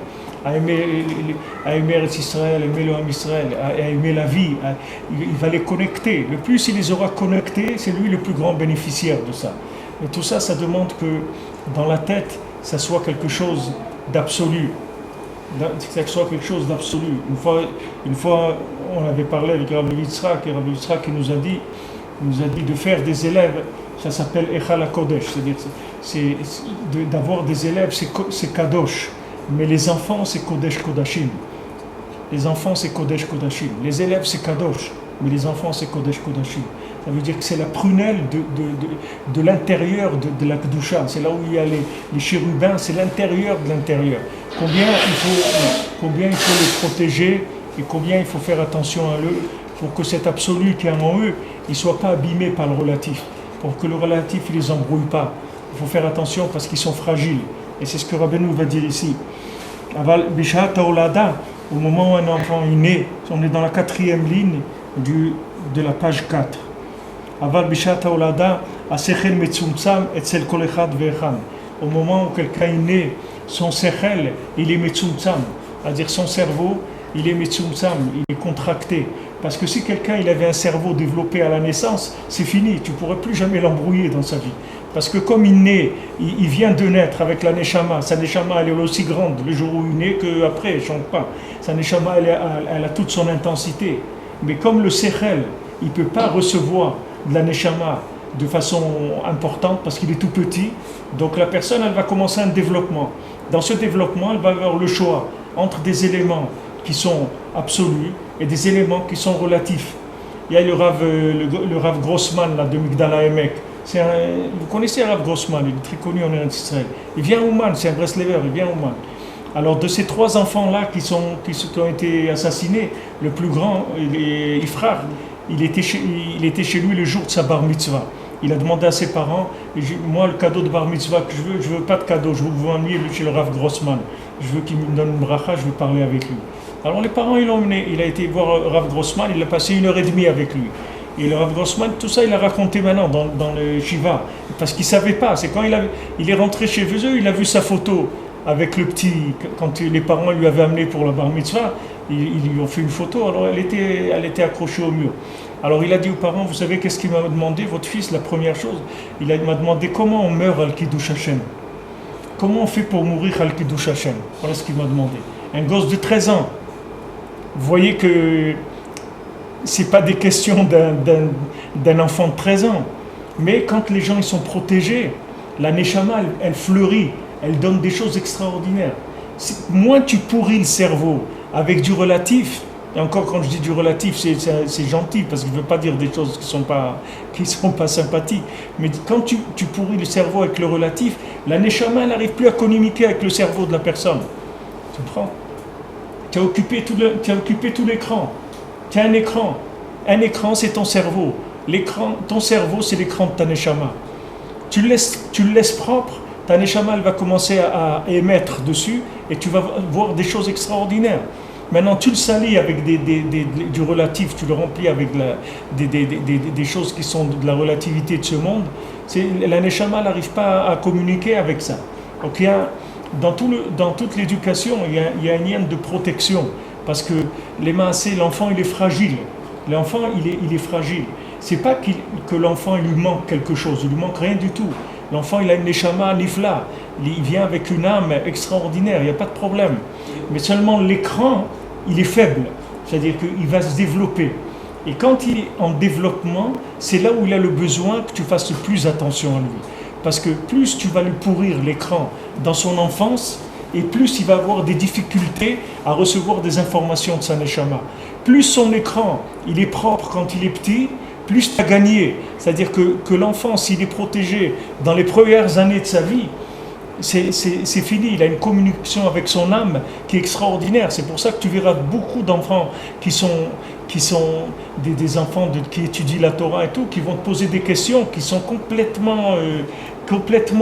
à aimer Israël, aimer le Ham Israël, à aimer la vie. Il va les connecter. Le plus il les aura connectés, c'est lui le plus grand bénéficiaire de ça. Et tout ça, ça demande que dans la tête, ça soit quelque chose d'absolu. Que ce soit quelque chose d'absolu. Une fois, on avait parlé avec Rabbi Yitzhak, et Rabbi Yitzhak nous a dit de faire des élèves, ça s'appelle Echal HaKodesh, c'est-à-dire d'avoir des élèves, c'est Kadosh, mais les enfants c'est Kodesh Kodashim. Les enfants c'est Kodesh Kodashim. Les élèves c'est Kadosh, mais les enfants c'est Kodesh Kodashim. Ça veut dire que c'est la prunelle de l'intérieur de la Kedusha. C'est là où il y a les chérubins, c'est l'intérieur de l'intérieur. Combien il faut les protéger et combien il faut faire attention à eux pour que cet absolu qui est en eux, il ne soit pas abîmé par le relatif. Pour que le relatif ne les embrouille pas. Il faut faire attention parce qu'ils sont fragiles. Et c'est ce que Rabbeinu va dire ici. Au moment où un enfant est né, on est dans la 4e ligne de la page 4. Aval bishat haolada asechel metzumtzam etzel kol echad ve'echad. Au moment où quelqu'un est né, son sechel, il est metzumtzam, c'est-à-dire son cerveau, il est metzumtzam, il est contracté. Parce que si quelqu'un il avait un cerveau développé à la naissance, c'est fini, tu ne pourrais plus jamais l'embrouiller dans sa vie. Parce que comme il naît, il vient de naître avec la neshama, sa neshama elle est aussi grande le jour où il naît qu'après, elle ne change pas. Sa neshama elle a toute son intensité. Mais comme le sechel, il ne peut pas recevoir de la neshama de façon importante parce qu'il est tout petit, donc la personne elle va commencer un développement. Dans ce développement, elle va avoir le choix entre des éléments qui sont absolus et des éléments qui sont relatifs. Il y a le Rav Grossman là, de Migdal HaEmek. Vous connaissez le Rav Grossman, il est très connu en Israël. Il vient à Ouman, c'est un Breslever, il vient à Ouman. Alors de ces 3 enfants-là qui ont été assassinés, le plus grand, Ifrar, il était chez lui le jour de sa bar mitzvah. Il a demandé à ses parents, moi le cadeau de bar mitzvah que je veux pas de cadeau, je veux vous emmener chez le Rav Grossman. Je veux qu'il me donne une bracha, je veux parler avec lui. Alors les parents ils l'ont emmené, il a été voir Rav Grossman, il a passé 1h30 avec lui. Et le Rav Grossman, tout ça il a raconté maintenant dans le Shiva, parce qu'il ne savait pas. C'est quand il est rentré chez eux, il a vu sa photo avec le petit, quand les parents lui avaient amené pour la bar mitzvah, ils lui ont fait une photo, alors elle était accrochée au mur. Alors il a dit aux parents, vous savez qu'est-ce qu'il m'a demandé, votre fils, la première chose, il m'a demandé comment on meurt al Kiddush Hashem. Comment on fait pour mourir al Kiddush Hashem? Voilà ce qu'il m'a demandé. Un gosse de 13 ans. Vous voyez que c'est pas des questions d'un enfant de 13 ans. Mais quand les gens ils sont protégés, la neshama elle fleurit, elle donne des choses extraordinaires. Moins tu pourris le cerveau avec du relatif, et encore quand je dis du relatif c'est gentil parce que je ne veux pas dire des choses qui sont pas sympathiques, mais quand tu pourris le cerveau avec le relatif, la neshama elle n'arrive plus à communiquer avec le cerveau de la personne. Tu comprends? Tu as occupé tout l'écran. Tu as un écran. Un écran, c'est ton cerveau. Ton cerveau, c'est l'écran de ta neshama. Tu le laisses propre, ta neshama, elle va commencer à émettre dessus et tu vas voir des choses extraordinaires. Maintenant, tu le salis avec du relatif, tu le remplis avec des choses qui sont de la relativité de ce monde. La neshama n'arrive pas à communiquer avec ça. Donc, dans toute l'éducation, il y a un lien de protection. Parce que l'enfant, il est fragile. L'enfant, il est fragile. C'est pas que l'enfant, il lui manque quelque chose. Il lui manque rien du tout. L'enfant, il a une neshama nifla. Il vient avec une âme extraordinaire. Il n'y a pas de problème. Mais seulement l'écran, il est faible. C'est-à-dire qu'il va se développer. Et quand il est en développement, c'est là où il a le besoin que tu fasses plus attention à lui. Parce que plus tu vas lui pourrir l'écran dans son enfance, et plus il va avoir des difficultés à recevoir des informations de sa neshama. Plus son écran, il est propre quand il est petit, plus tu as gagné. C'est-à-dire que l'enfant, s'il est protégé dans les premières années de sa vie, c'est fini. Il a une communication avec son âme qui est extraordinaire. C'est pour ça que tu verras beaucoup d'enfants qui sont des enfants qui étudient la Torah et tout, qui vont te poser des questions qui sont complètement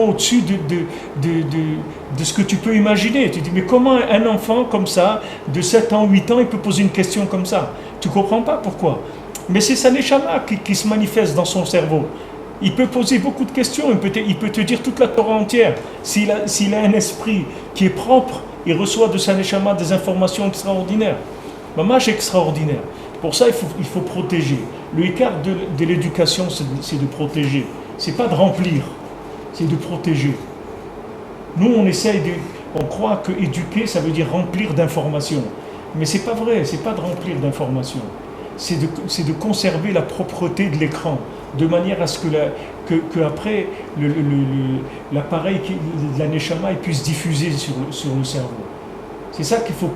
au-dessus de ce que tu peux imaginer. Tu te dis, mais comment un enfant comme ça, de 7 ans, 8 ans, il peut poser une question comme ça? Tu ne comprends pas pourquoi. Mais c'est sa neshama qui se manifeste dans son cerveau. Il peut poser beaucoup de questions, il peut te dire toute la Torah entière. S'il a un esprit qui est propre, il reçoit de sa neshama des informations extraordinaires. Mamash extraordinaire. Pour ça, il faut protéger. Le écart de l'éducation, c'est de protéger. C'est pas de remplir, c'est de protéger. Nous, on croit que éduquer, ça veut dire remplir d'informations. Mais c'est pas vrai, c'est pas de remplir d'informations. C'est de conserver la propreté de l'écran, de manière à ce que après l'appareil de la neshama puisse diffuser sur le cerveau. C'est ça qu'il faut.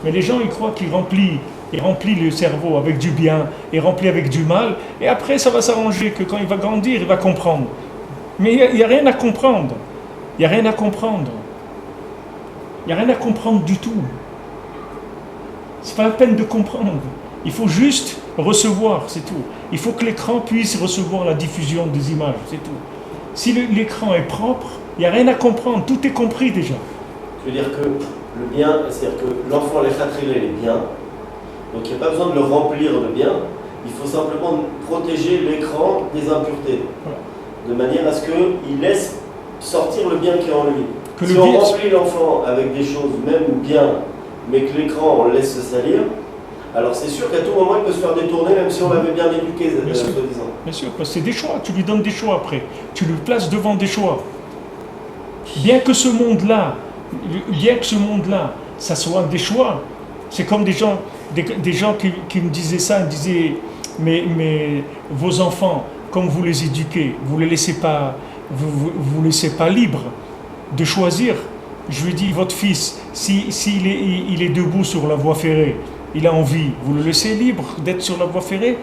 Mais les gens, ils croient qu'ils remplit le cerveau avec du bien et rempli avec du mal, et après ça va s'arranger, que quand il va grandir, il va comprendre. Mais il n'y a rien à comprendre. Il n'y a rien à comprendre. Il n'y a rien à comprendre du tout. C'est pas la peine de comprendre. Il faut juste recevoir, c'est tout. Il faut que l'écran puisse recevoir la diffusion des images, c'est tout. Si l'écran est propre, il n'y a rien à comprendre, tout est compris déjà. Je veux dire que le bien, c'est-à-dire que l'enfant, les khatrilé, il est bien, donc il n'y a pas besoin de le remplir de bien, il faut simplement protéger l'écran des impuretés, voilà. De manière à ce qu'il laisse sortir le bien qui est en lui. Si on remplit l'enfant avec des choses même ou bien, mais que l'écran on laisse se salir, alors c'est sûr qu'à tout moment il peut se faire détourner même si on l'avait bien éduqué, soi-disant. Bien sûr, parce que c'est des choix, tu lui donnes des choix après, tu le places devant des choix. Bien que ce monde-là, ça soit des choix, c'est comme des gens qui me disaient ça, ils me disaient, mais vos enfants, comme vous les éduquez, vous les laissez pas, vous laissez pas libres de choisir. Je lui dis, votre fils, il est debout sur la voie ferrée, il a envie, vous le laissez libre d'être sur la voie ferrée,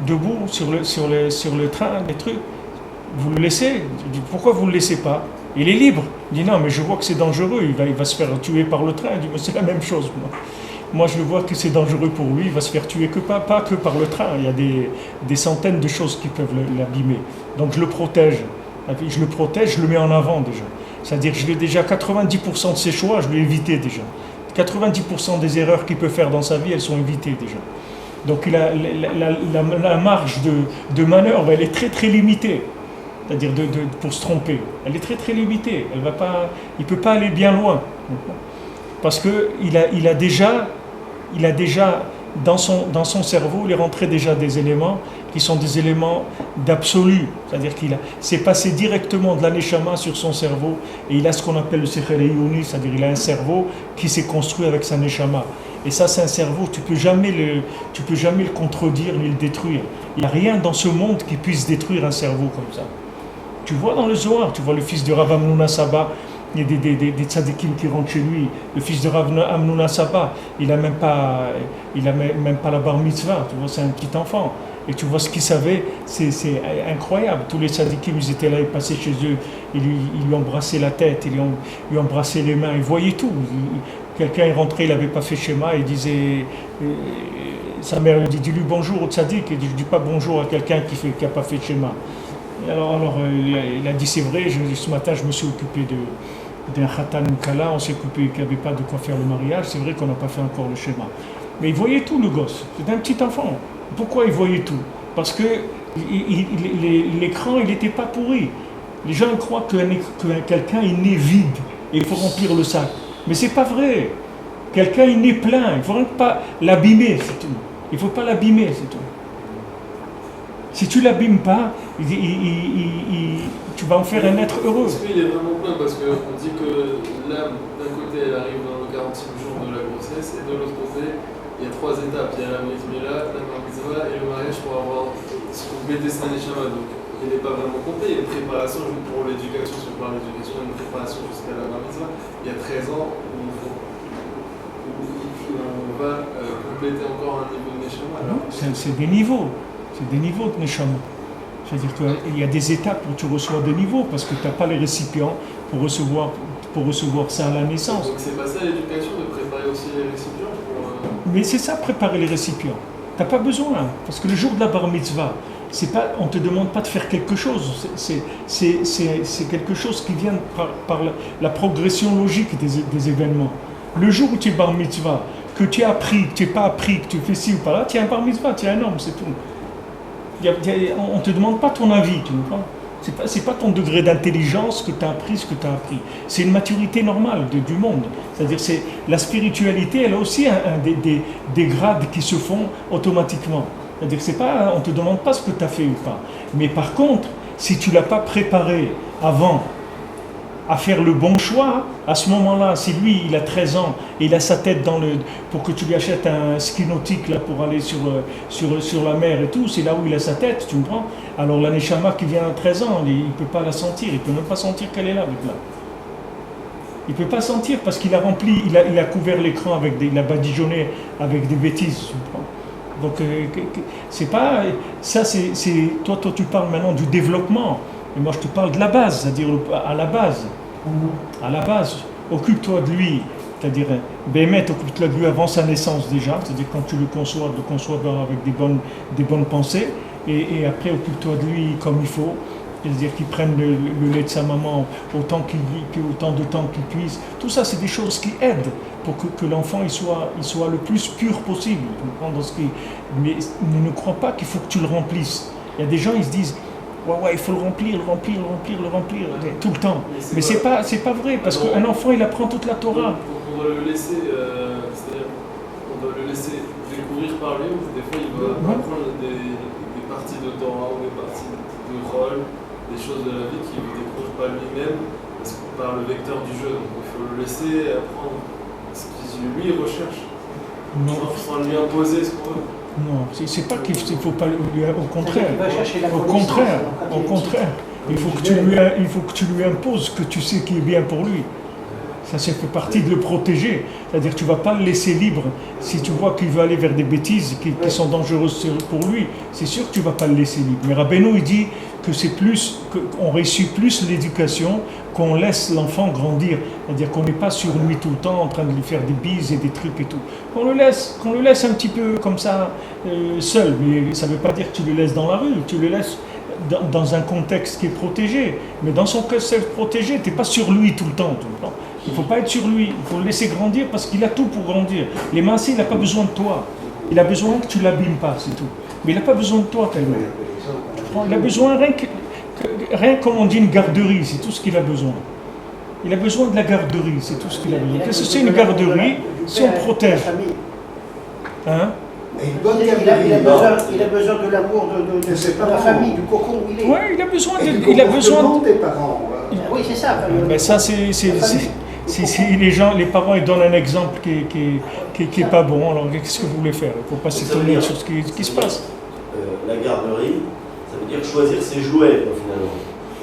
debout sur le train, les trucs, vous le laissez. Je dis, pourquoi vous le laissez pas? Il est libre. Il dit, non, mais je vois que c'est dangereux, il va se faire tuer par le train. Je dis, mais c'est la même chose. Moi, je vois que c'est dangereux pour lui, il va se faire tuer pas que par le train. Il y a des centaines de choses qui peuvent l'abîmer. Donc je le protège. Je le mets en avant déjà. C'est-à-dire que je l'ai déjà 90% de ses choix, je l'ai évité déjà. 90% des erreurs qu'il peut faire dans sa vie, elles sont évitées déjà. Donc la marge de manœuvre, elle est très très limitée. C'est-à-dire pour se tromper. Elle est très très limitée. Il ne peut pas aller bien loin. Parce qu'il a déjà dans son cerveau, il est rentré déjà des éléments qui sont des éléments d'absolu. C'est-à-dire qu'il s'est passé directement de la neshama sur son cerveau et il a ce qu'on appelle le sechel eyuni, c'est-à-dire il a un cerveau qui s'est construit avec sa neshama. Et ça, c'est un cerveau, tu peux jamais le contredire ni le détruire. Il n'y a rien dans ce monde qui puisse détruire un cerveau comme ça. Tu vois dans le Zohar, tu vois le fils de Rav Amnouna Saba, il y a des tzadikim qui rentrent chez lui. Le fils de Rav Amnouna Saba, il n'a même pas la bar mitzvah, tu vois, c'est un petit enfant. Et tu vois ce qu'il savait, c'est incroyable. Tous les tzadikim, ils étaient là, ils passaient chez eux, ils lui embrassaient la tête, ils lui embrassaient les mains, ils voyaient tout. Quelqu'un est rentré, il n'avait pas fait schéma, il disait, sa mère lui dit, dis-lui bonjour au tzadik, il dit, je dis pas bonjour à quelqu'un qui n'a pas fait schéma. Alors il a dit, c'est vrai, ce matin je me suis occupé d'un khatan ou kala, on s'est coupé qu'il n'y avait pas de quoi faire le mariage, c'est vrai qu'on n'a pas fait encore le schéma. Mais il voyait tout le gosse, c'est un petit enfant. Pourquoi il voyait tout? Parce que l'écran, il n'était pas pourri. Les gens croient que quelqu'un est né vide et il faut remplir le sac. Mais c'est pas vrai. Quelqu'un est né plein, il ne faut pas l'abîmer, c'est tout. Il ne faut pas l'abîmer, c'est tout. Si tu ne l'abîmes pas, tu vas en faire un être heureux. Parce qu'il est vraiment plein, parce qu'on dit que l'âme, d'un côté, elle arrive dans le 40e jour de la grossesse, et de l'autre côté, il y a 3 étapes. Il y a la mitzvah, la bar mitzvah et le mariage pour avoir ce qu'on met destin des chamas. Donc il n'est pas vraiment complet. Il y a une préparation pour l'éducation, si on parle d'éducation, une préparation jusqu'à la bar mitzvah. Il y a 13 ans où on va compléter encore un niveau de neshama. Non, c'est des niveaux. C'est des niveaux de neshama. C'est-à-dire qu'il y a des étapes où tu reçois des niveaux parce que tu n'as pas les récipients pour recevoir ça à la naissance. Donc c'est pas ça l'éducation, de préparer aussi les récipients Mais c'est ça, préparer les récipients. Tu n'as pas besoin, parce que le jour de la bar mitzvah, on ne te demande pas de faire quelque chose. C'est quelque chose qui vient par la progression logique des événements. Le jour où tu es bar mitzvah, que tu as appris, que tu n'es pas appris, que tu fais ci ou pas là, tu es un bar mitzvah, tu es un homme, c'est tout. On ne te demande pas ton avis, tu comprends? C'est pas ton degré d'intelligence que tu as appris ce que tu as appris. C'est une maturité normale du monde. C'est-à-dire la spiritualité, elle a aussi des grades qui se font automatiquement. C'est-à-dire on ne te demande pas ce que tu as fait ou pas. Mais par contre, si tu ne l'as pas préparé avant à faire le bon choix, à ce moment-là, si lui, il a 13 ans et il a sa tête pour que tu lui achètes un ski nautique là, pour aller sur la mer et tout, c'est là où il a sa tête, tu me prends? Alors la neshama qui vient à 13 ans, il ne peut pas la sentir, il ne peut même pas sentir qu'elle est là. Il ne peut pas sentir parce qu'il a rempli, il a couvert l'écran il a badigeonné avec des bêtises, tu me prends? Donc c'est pas... Ça, toi tu parles maintenant du développement. Et moi, je te parle de la base, c'est-à-dire à la base. À la base, occupe-toi de lui, c'est-à-dire, Bémet, occupe-toi de lui avant sa naissance déjà, c'est-à-dire quand tu le conçois avec des bonnes pensées, et après, occupe-toi de lui comme il faut, c'est-à-dire qu'il prenne le lait de sa maman autant de temps qu'il puisse. Tout ça, c'est des choses qui aident pour que l'enfant il soit le plus pur possible. Mais ne crois pas qu'il faut que tu le remplisses. Il y a des gens, ils se disent, ouais, il faut le remplir tout le temps. Mais c'est pas vrai, parce qu'un enfant, il apprend toute la Torah. On doit le laisser, c'est-à-dire, on doit le laisser découvrir par lui, ou des fois il va apprendre des parties de Torah, ou des parties de rôle, des choses de la vie qu'il ne découvre pas lui-même, par le vecteur du jeu. Donc il faut le laisser apprendre ce qu'il lui recherche, sans lui imposer ce qu'on veut. Non, c'est pas qu'il ne faut pas lui... Au contraire, il faut que tu lui imposes ce que tu sais qui est bien pour lui. Ça fait partie de le protéger. C'est-à-dire que tu ne vas pas le laisser libre. Si tu vois qu'il veut aller vers des bêtises qui sont dangereuses pour lui, c'est sûr que tu ne vas pas le laisser libre. Mais Rabbeinu, il dit que qu'on réussit plus l'éducation, qu'on laisse l'enfant grandir. C'est-à-dire qu'on n'est pas sur lui tout le temps en train de lui faire des bises et des trucs et tout. Qu'on le laisse un petit peu comme ça, seul. Mais ça ne veut pas dire que tu le laisses dans la rue. Tu le laisses dans un contexte qui est protégé. Mais dans son contexte protégé, tu n'es pas sur lui tout le temps. Il ne faut pas être sur lui, il faut le laisser grandir parce qu'il a tout pour grandir. Les mains, il n'a pas besoin de toi. Il a besoin que tu ne l'abîmes pas, c'est tout. Mais il n'a pas besoin de toi tellement. Il a besoin, rien comme on dit, une garderie, c'est tout ce qu'il a besoin. Il a besoin de la garderie, c'est tout ce qu'il a besoin. Qu'est-ce que c'est une garderie si on protège? Hein? Il a besoin de l'amour de la famille, du cocon où il est. Oui, il a besoin des parents. Oui, c'est ça. Mais ça, les parents ils donnent un exemple qui est pas bon. Alors qu'est-ce que vous voulez faire? Il ne faut pas s'étonner sur ce qui se passe. La garderie, ça veut dire choisir ses jouets finalement.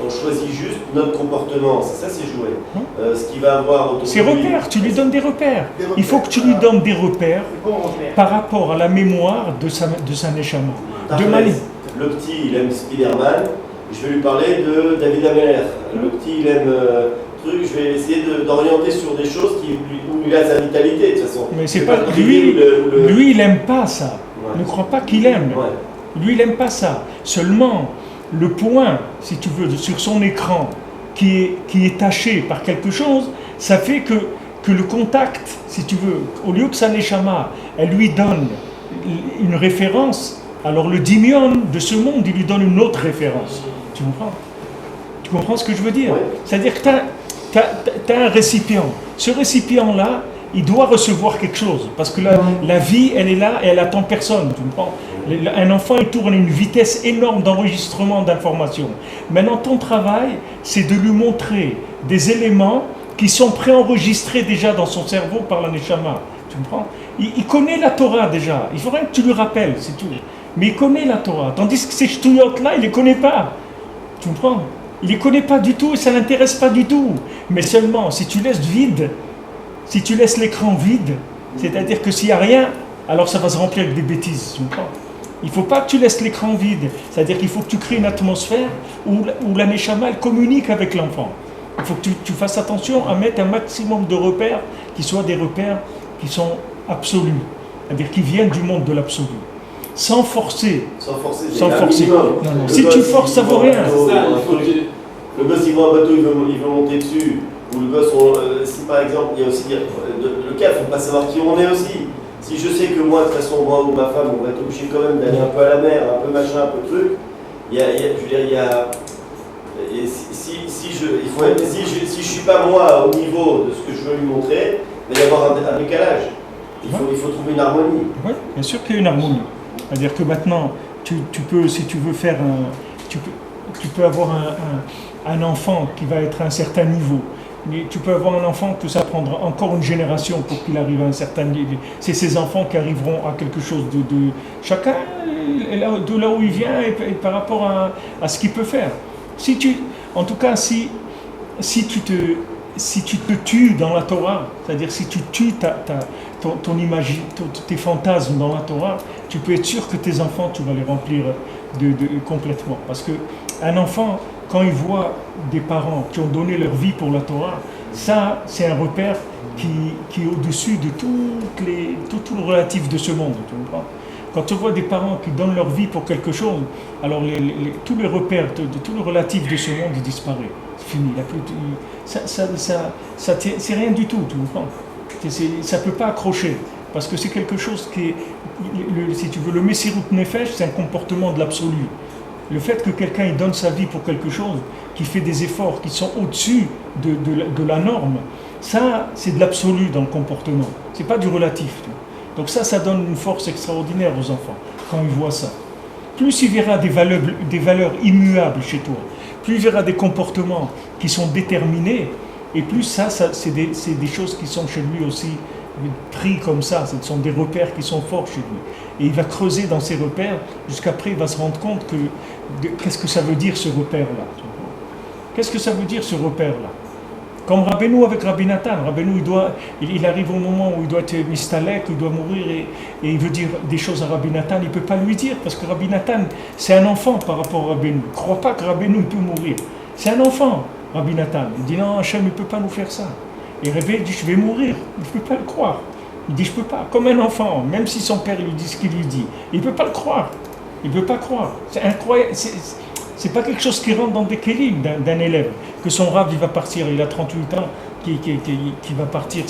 On choisit juste notre comportement, c'est ça ses jouets. Ce qu'il va avoir autour de lui. Ses repères, tu lui donnes des repères. Il faut que tu lui donnes des repères par rapport à la mémoire de sa neshama. Le petit, il aime Spider-Man, je vais lui parler de David Ameller. Le petit, il aime truc, je vais essayer d'orienter sur des choses où il a sa vitalité de toute façon. Mais c'est pas lui, il n'aime pas ça. Ouais. Ne crois pas qu'il aime. Ouais. Lui, il n'aime pas ça. Seulement, le point, si tu veux, sur son écran, qui est taché par quelque chose, ça fait que le contact, si tu veux, au lieu que sa neshama, elle lui donne une référence, alors le dimion de ce monde, il lui donne une autre référence. Tu comprends? Tu comprends ce que je veux dire? Oui. C'est-à-dire que tu as un récipient. Ce récipient-là, il doit recevoir quelque chose. Parce que la vie, elle est là et elle attend personne. Tu comprends? Un enfant, il tourne à une vitesse énorme d'enregistrement d'informations. Maintenant, ton travail, c'est de lui montrer des éléments qui sont préenregistrés déjà dans son cerveau par la Neshama. Tu comprends? Il connaît la Torah déjà. Il faudrait que tu lui rappelles, c'est tout. Mais il connaît la Torah. Tandis que ces ch'touillottes-là, il ne les connaît pas. Tu comprends? Il ne les connaît pas du tout et ça ne l'intéresse pas du tout. Mais seulement, si tu laisses vide, si tu laisses l'écran vide, c'est-à-dire que s'il n'y a rien, alors ça va se remplir avec des bêtises. Tu comprends? Il ne faut pas que tu laisses l'écran vide. C'est-à-dire qu'il faut que tu crées une atmosphère où la Neshama, elle communique avec l'enfant. Il faut que tu fasses attention à mettre un maximum de repères qui soient des repères qui sont absolus. C'est-à-dire qui viennent du monde de l'absolu. Sans forcer. Sans forcer. Sans forcer. Non. Si tu forces, ça ne vaut rien. Le gosse, il voit un bateau, il veut monter dessus. Ou le gosse, si par exemple, il y a aussi le cas, il ne faut pas savoir qui on est aussi. Si je sais que moi, de toute façon, moi ou ma femme, on va être obligé quand même d'aller un peu à la mer, un peu machin, un peu truc, si je suis pas moi au niveau de ce que je veux lui montrer, il va y avoir un décalage. Il faut trouver une harmonie. Oui, bien sûr qu'il y a une harmonie. C'est-à-dire que maintenant, tu peux, si tu veux faire tu peux avoir un enfant qui va être à un certain niveau. Mais tu peux avoir un enfant que ça prendra encore une génération pour qu'il arrive à un certain niveau. C'est ces enfants qui arriveront à quelque chose de chacun de là où il vient et par rapport à ce qu'il peut faire. En tout cas, si tu te tues dans la Torah, c'est-à-dire si tu tues ton image, tes fantasmes dans la Torah, tu peux être sûr que tes enfants, tu vas les remplir complètement. Parce qu'un enfant, quand il voit des parents qui ont donné leur vie pour la Torah, ça, c'est un repère qui est au-dessus de tout le relatif de ce monde. Tu comprends? Quand tu vois des parents qui donnent leur vie pour quelque chose, alors tous les repères, tout le relatif de ce monde, il disparaît. C'est fini. C'est rien du tout, tu comprends? Ça ne peut pas accrocher. Parce que c'est quelque chose qui est, si tu veux, le Messirut Nefesh, c'est un comportement de l'absolu. Le fait que quelqu'un il donne sa vie pour quelque chose, qui fait des efforts qui sont au-dessus de la norme, ça, c'est de l'absolu dans le comportement. C'est pas du relatif. Donc ça donne une force extraordinaire aux enfants, quand ils voient ça. Plus il verra des valeurs immuables chez toi, plus il verra des comportements qui sont déterminés, et plus ça c'est des choses qui sont chez lui aussi pris comme ça, ce sont des repères qui sont forts chez lui. Et il va creuser dans ces repères, jusqu'après il va se rendre compte qu'est-ce que ça veut dire ce repère-là. Qu'est-ce que ça veut dire ce repère-là? Comme Rabbeinu avec Rabbi Nathan. Rabbeinu, il arrive au moment où il doit être mistalek, il doit mourir et il veut dire des choses à Rabbi Nathan, il ne peut pas lui dire parce que Rabbi Nathan, c'est un enfant par rapport à Rabbeinu. Ne crois pas que Rabbeinu peut mourir. C'est un enfant, Rabbi Nathan. Il dit non, Hachem, il ne peut pas nous faire ça. Et Rabbi dit je vais mourir. Il ne peut pas le croire. Il dit je ne peux pas. Comme un enfant, même si son père lui dit ce qu'il lui dit, il ne peut pas le croire. Il ne peut pas croire. C'est incroyable. C'est pas quelque chose qui rentre dans des kélim d'un élève, que son rave il va partir, il a 38 ans, qui va partir.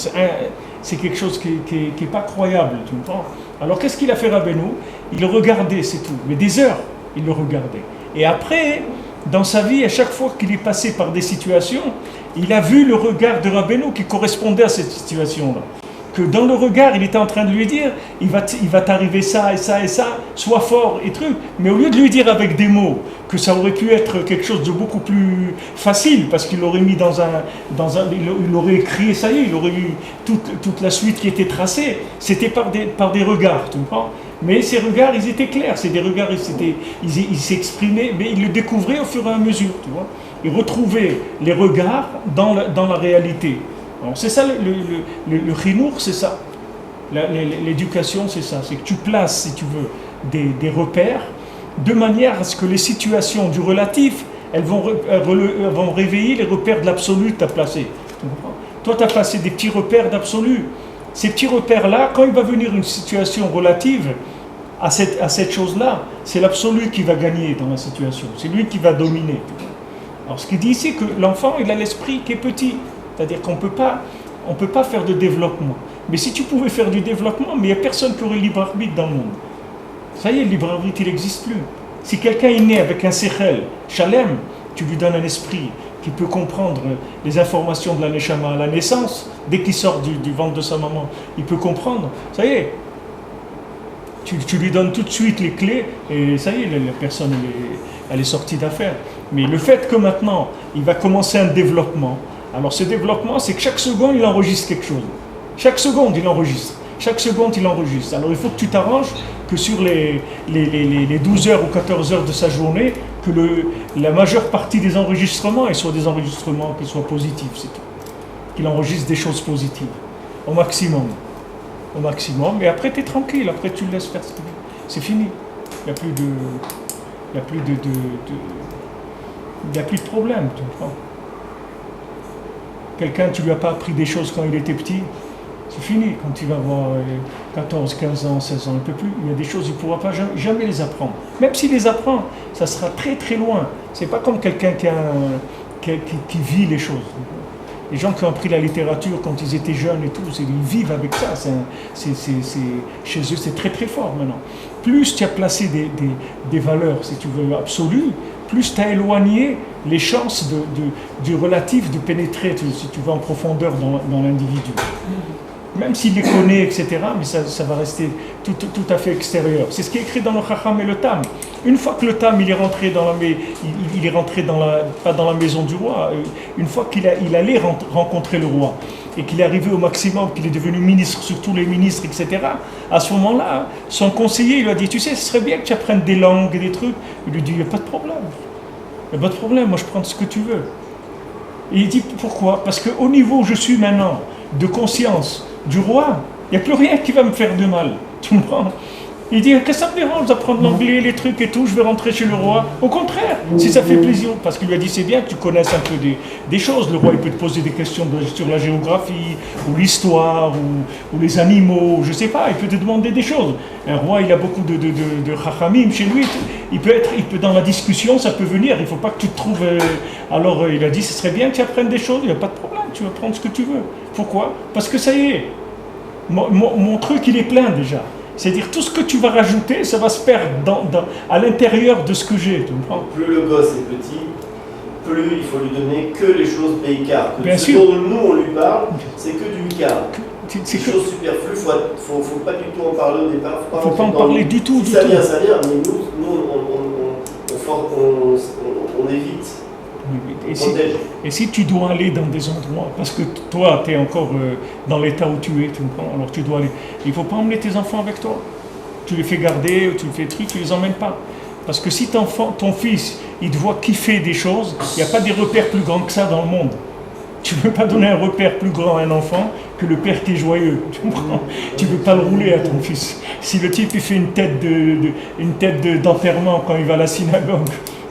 C'est quelque chose qui est pas croyable, tu comprends? Alors qu'est-ce qu'il a fait Rabbeinu? Il le regardait, c'est tout. Mais des heures, il le regardait. Et après, dans sa vie, à chaque fois qu'il est passé par des situations, il a vu le regard de Rabbeinu qui correspondait à cette situation-là. Que dans le regard, il était en train de lui dire, il va t'arriver ça et ça et ça, sois fort et truc. Mais au lieu de lui dire avec des mots, que ça aurait pu être quelque chose de beaucoup plus facile, parce qu'il l'aurait mis il aurait écrit, ça y est, il aurait eu toute la suite qui était tracée, c'était par des regards, tu comprends? Mais ces regards, ils étaient clairs, c'est des regards, ils s'exprimaient, mais il le découvrait au fur et à mesure, tu vois? Il retrouvait les regards dans la réalité. Alors c'est ça, le chinour, c'est ça. L'éducation, c'est ça. C'est que tu places, si tu veux, des repères, de manière à ce que les situations du relatif, elles vont réveiller les repères de l'absolu que tu as placés. Toi, tu as placé des petits repères d'absolu. Ces petits repères-là, quand il va venir une situation relative à cette chose-là, c'est l'absolu qui va gagner dans la situation. C'est lui qui va dominer. Alors ce qu'il dit ici, que l'enfant, il a l'esprit qui est petit. C'est-à-dire qu'on on peut pas faire de développement. Mais si tu pouvais faire du développement, mais il n'y a personne qui aurait libre arbitre dans le monde. Ça y est, le libre arbitre, il n'existe plus. Si quelqu'un est né avec un sechel, shalem, tu lui donnes un esprit qui peut comprendre les informations de la neshama à la naissance, dès qu'il sort du ventre de sa maman, il peut comprendre. Ça y est, tu lui donnes tout de suite les clés et ça y est, la personne elle est sortie d'affaire. Mais le fait que maintenant, il va commencer un développement, alors ce développement, c'est que chaque seconde, il enregistre quelque chose. Chaque seconde, il enregistre. Chaque seconde, il enregistre. Alors il faut que tu t'arranges que sur les 12 heures ou 14 heures de sa journée, que la majeure partie des enregistrements, ils soient des enregistrements qui soient positifs, c'est tout. Qu'il enregistre des choses positives, au maximum. Au maximum, et après tu es tranquille, après tu le laisses faire ce que tu veux. C'est fini. Il n'y a plus de problème, tu comprends. Quelqu'un, tu lui as pas appris des choses quand il était petit, c'est fini. Quand il va avoir 14, 15 ans, 16 ans, il ne peut plus. Il y a des choses, il ne pourra pas jamais les apprendre. Même s'il les apprend, ça sera très très loin. C'est pas comme quelqu'un qui vit les choses. Les gens qui ont appris la littérature quand ils étaient jeunes et tout, ils vivent avec ça. Chez eux, c'est très très fort maintenant. Plus tu as placé des valeurs, si tu veux, absolues, plus tu as éloigné les chances du relatif de pénétrer, si tu veux, en profondeur dans l'individu. Même s'il les connaît, etc., mais ça va rester tout à fait extérieur. C'est ce qui est écrit dans le Chacham et le Tam. Une fois que le Tam il est rentré pas dans la maison du roi, une fois qu'il allait rencontrer le roi et qu'il est arrivé au maximum, qu'il est devenu ministre sur tous les ministres, etc., à ce moment-là, son conseiller il lui a dit, tu sais, ce serait bien que tu apprennes des langues et des trucs. Il lui dit, il n'y a pas de problème. Il n'y a pas de problème, moi je prends ce que tu veux. Et il dit, pourquoi? Parce qu'au niveau où je suis maintenant, de conscience du roi, il n'y a plus rien qui va me faire de mal. Tu comprends? Il dit, qu'est-ce que ça me dérange d'apprendre l'anglais, les trucs et tout, je vais rentrer chez le roi. Au contraire, si ça fait plaisir, parce qu'il lui a dit, c'est bien que tu connaisses un peu des choses. Le roi, il peut te poser des questions sur la géographie, ou l'histoire, ou les animaux, je ne sais pas, il peut te demander des choses. Un roi, il a beaucoup de chachamim chez lui, il peut dans la discussion, ça peut venir, il ne faut pas que tu te trouves... Alors, il a dit, ce serait bien que tu apprennes des choses, il n'y a pas de problème, tu vas prendre ce que tu veux. Pourquoi? Parce que ça y est, mon truc, il est plein déjà. C'est-à-dire tout ce que tu vas rajouter, ça va se perdre à l'intérieur de ce que j'ai. Plus le gosse est petit, plus il faut lui donner que les choses béikar. Bien ce sûr. dont nous on lui parle, c'est que du ikar. C'est des choses superflues, faut pas du tout en parler au départ. Faut pas en parler du tout. Ça vient, mais nous on évite. Et si tu dois aller dans des endroits, parce que toi, tu es encore dans l'état où tu es, tu comprends, alors tu dois aller. Il ne faut pas emmener tes enfants avec toi. Tu les fais garder, tu les fais trucs, tu ne les emmènes pas. Parce que si ton fils, il te voit kiffer des choses, il n'y a pas des repères plus grands que ça dans le monde. Tu ne peux pas donner un repère plus grand à un enfant que le père qui est joyeux. Tu comprends? Tu ne peux pas le rouler à ton fils. Si le type il fait une tête d'enterrement quand il va à la synagogue,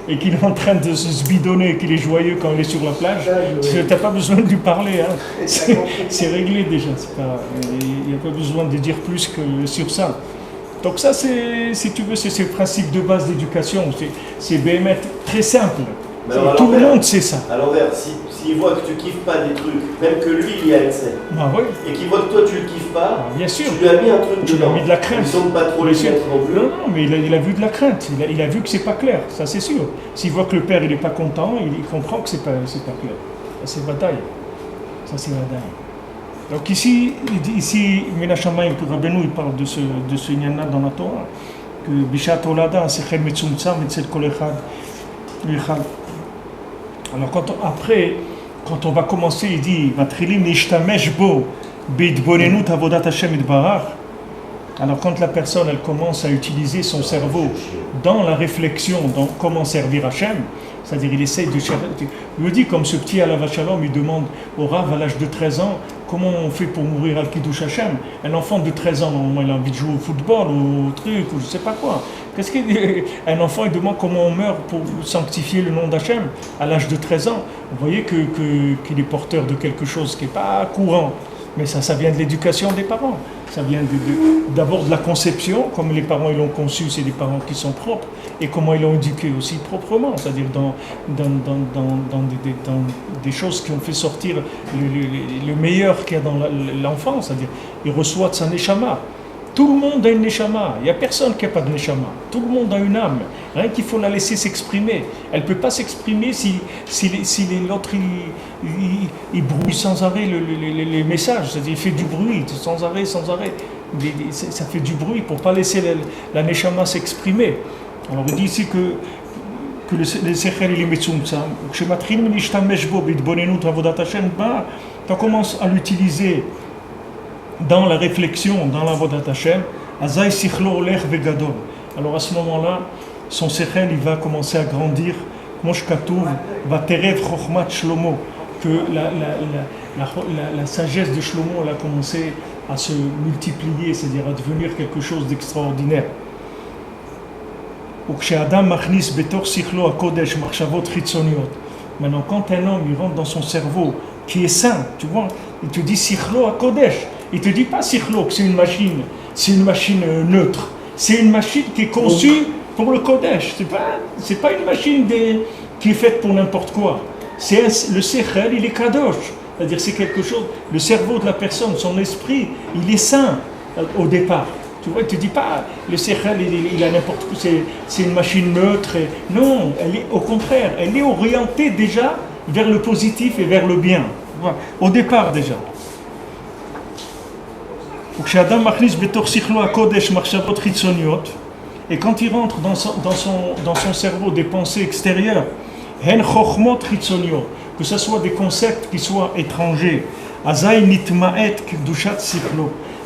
et qu'il est en train de se bidonner, qu'il est joyeux quand il est sur la plage, tu n'as pas besoin de lui parler. Hein. C'est réglé déjà. Il n'y a pas besoin de dire plus que sur ça. Donc ça, si tu veux, c'est le principe de base d'éducation. C'est BMT très simple. Tout le monde sait ça. À l'envers, s'il voit que tu kiffes pas des trucs, même que lui, il y a accès, oui. et qu'il voit que toi, tu le kiffes pas, bien sûr. Tu lui as mis un truc tu lui as mis de la crainte. Ils sont pas trop les mettre non plus. Non, mais il a vu de la crainte. Il a vu que c'est pas clair, ça c'est sûr. S'il voit que le père, il est pas content, il comprend que c'est pas clair. Ça c'est bataille. Donc ici Menachamaim, que Rabbeinu, il parle de ce Nyana dans la Torah, que Bishat Olada, Sechel Metzumtzam, Etzel Kol Echad. Alors quand on va commencer, il dit Matrilim nishtamesh bo beitbonenut avodat Hashem itbarach. Alors quand la personne elle commence à utiliser son cerveau dans la réflexion, dans comment servir Hashem, c'est-à-dire il essaye de chercher. Il me dit comme ce petit Alav Shalom, il demande au Rav à l'âge de 13 ans comment on fait pour mourir al Kiddush Hashem. Un enfant de 13 ans, normalement il a envie de jouer au football, au truc, ou je sais pas quoi. Un enfant il demande comment on meurt pour sanctifier le nom d'Hachem à l'âge de 13 ans. Vous voyez qu'il est porteur de quelque chose qui n'est pas courant. Mais ça vient de l'éducation des parents. Ça vient d'abord de la conception, comme les parents ils l'ont conçu, c'est des parents qui sont propres, et comment ils l'ont éduqué aussi proprement, c'est-à-dire dans des choses qui ont fait sortir le meilleur qu'il y a dans l'enfant, c'est-à-dire il reçoit de sa neshama. Tout le monde a une neshama, il n'y a personne qui n'a pas de neshama, tout le monde a une âme, rien qu'il faut la laisser s'exprimer. Elle ne peut pas s'exprimer si l'autre il brouille sans arrêt les messages, c'est-à-dire il fait du bruit sans arrêt. Ça fait du bruit pour ne pas laisser la neshama s'exprimer. Alors il dit ici que le sechel il est metzumtzam, tu commences à l'utiliser dans la réflexion, dans la Avodat Hashem, azay sichlo olech vegadol. Alors à ce moment-là, son sechel il va commencer à grandir. Mosh katuv va terev chokhmat Shlomo, que la sagesse de Shlomo elle a commencé à se multiplier, c'est-à-dire à devenir quelque chose d'extraordinaire. Uksh'adam machnis betor sichlo hakodesh machshavot chitzoniot. Maintenant, quand un homme il rentre dans son cerveau qui est saint, tu vois, il te dit sichlo hakodesh. Il ne te dit pas Sichlo, que c'est une machine neutre. C'est une machine qui est conçue pour le Kodesh. C'est pas une machine qui est faite pour n'importe quoi. Le Sechel, il est Kadosh. C'est-à-dire c'est quelque chose, le cerveau de la personne, son esprit, il est saint au départ. Tu vois, il ne te dit pas, le Sechel, il a n'importe quoi, c'est une machine neutre. Non, au contraire, elle est orientée déjà vers le positif et vers le bien. Voilà. Au départ déjà. Et quand il rentre dans son cerveau des pensées extérieures, que ce soit des concepts qui soient étrangers,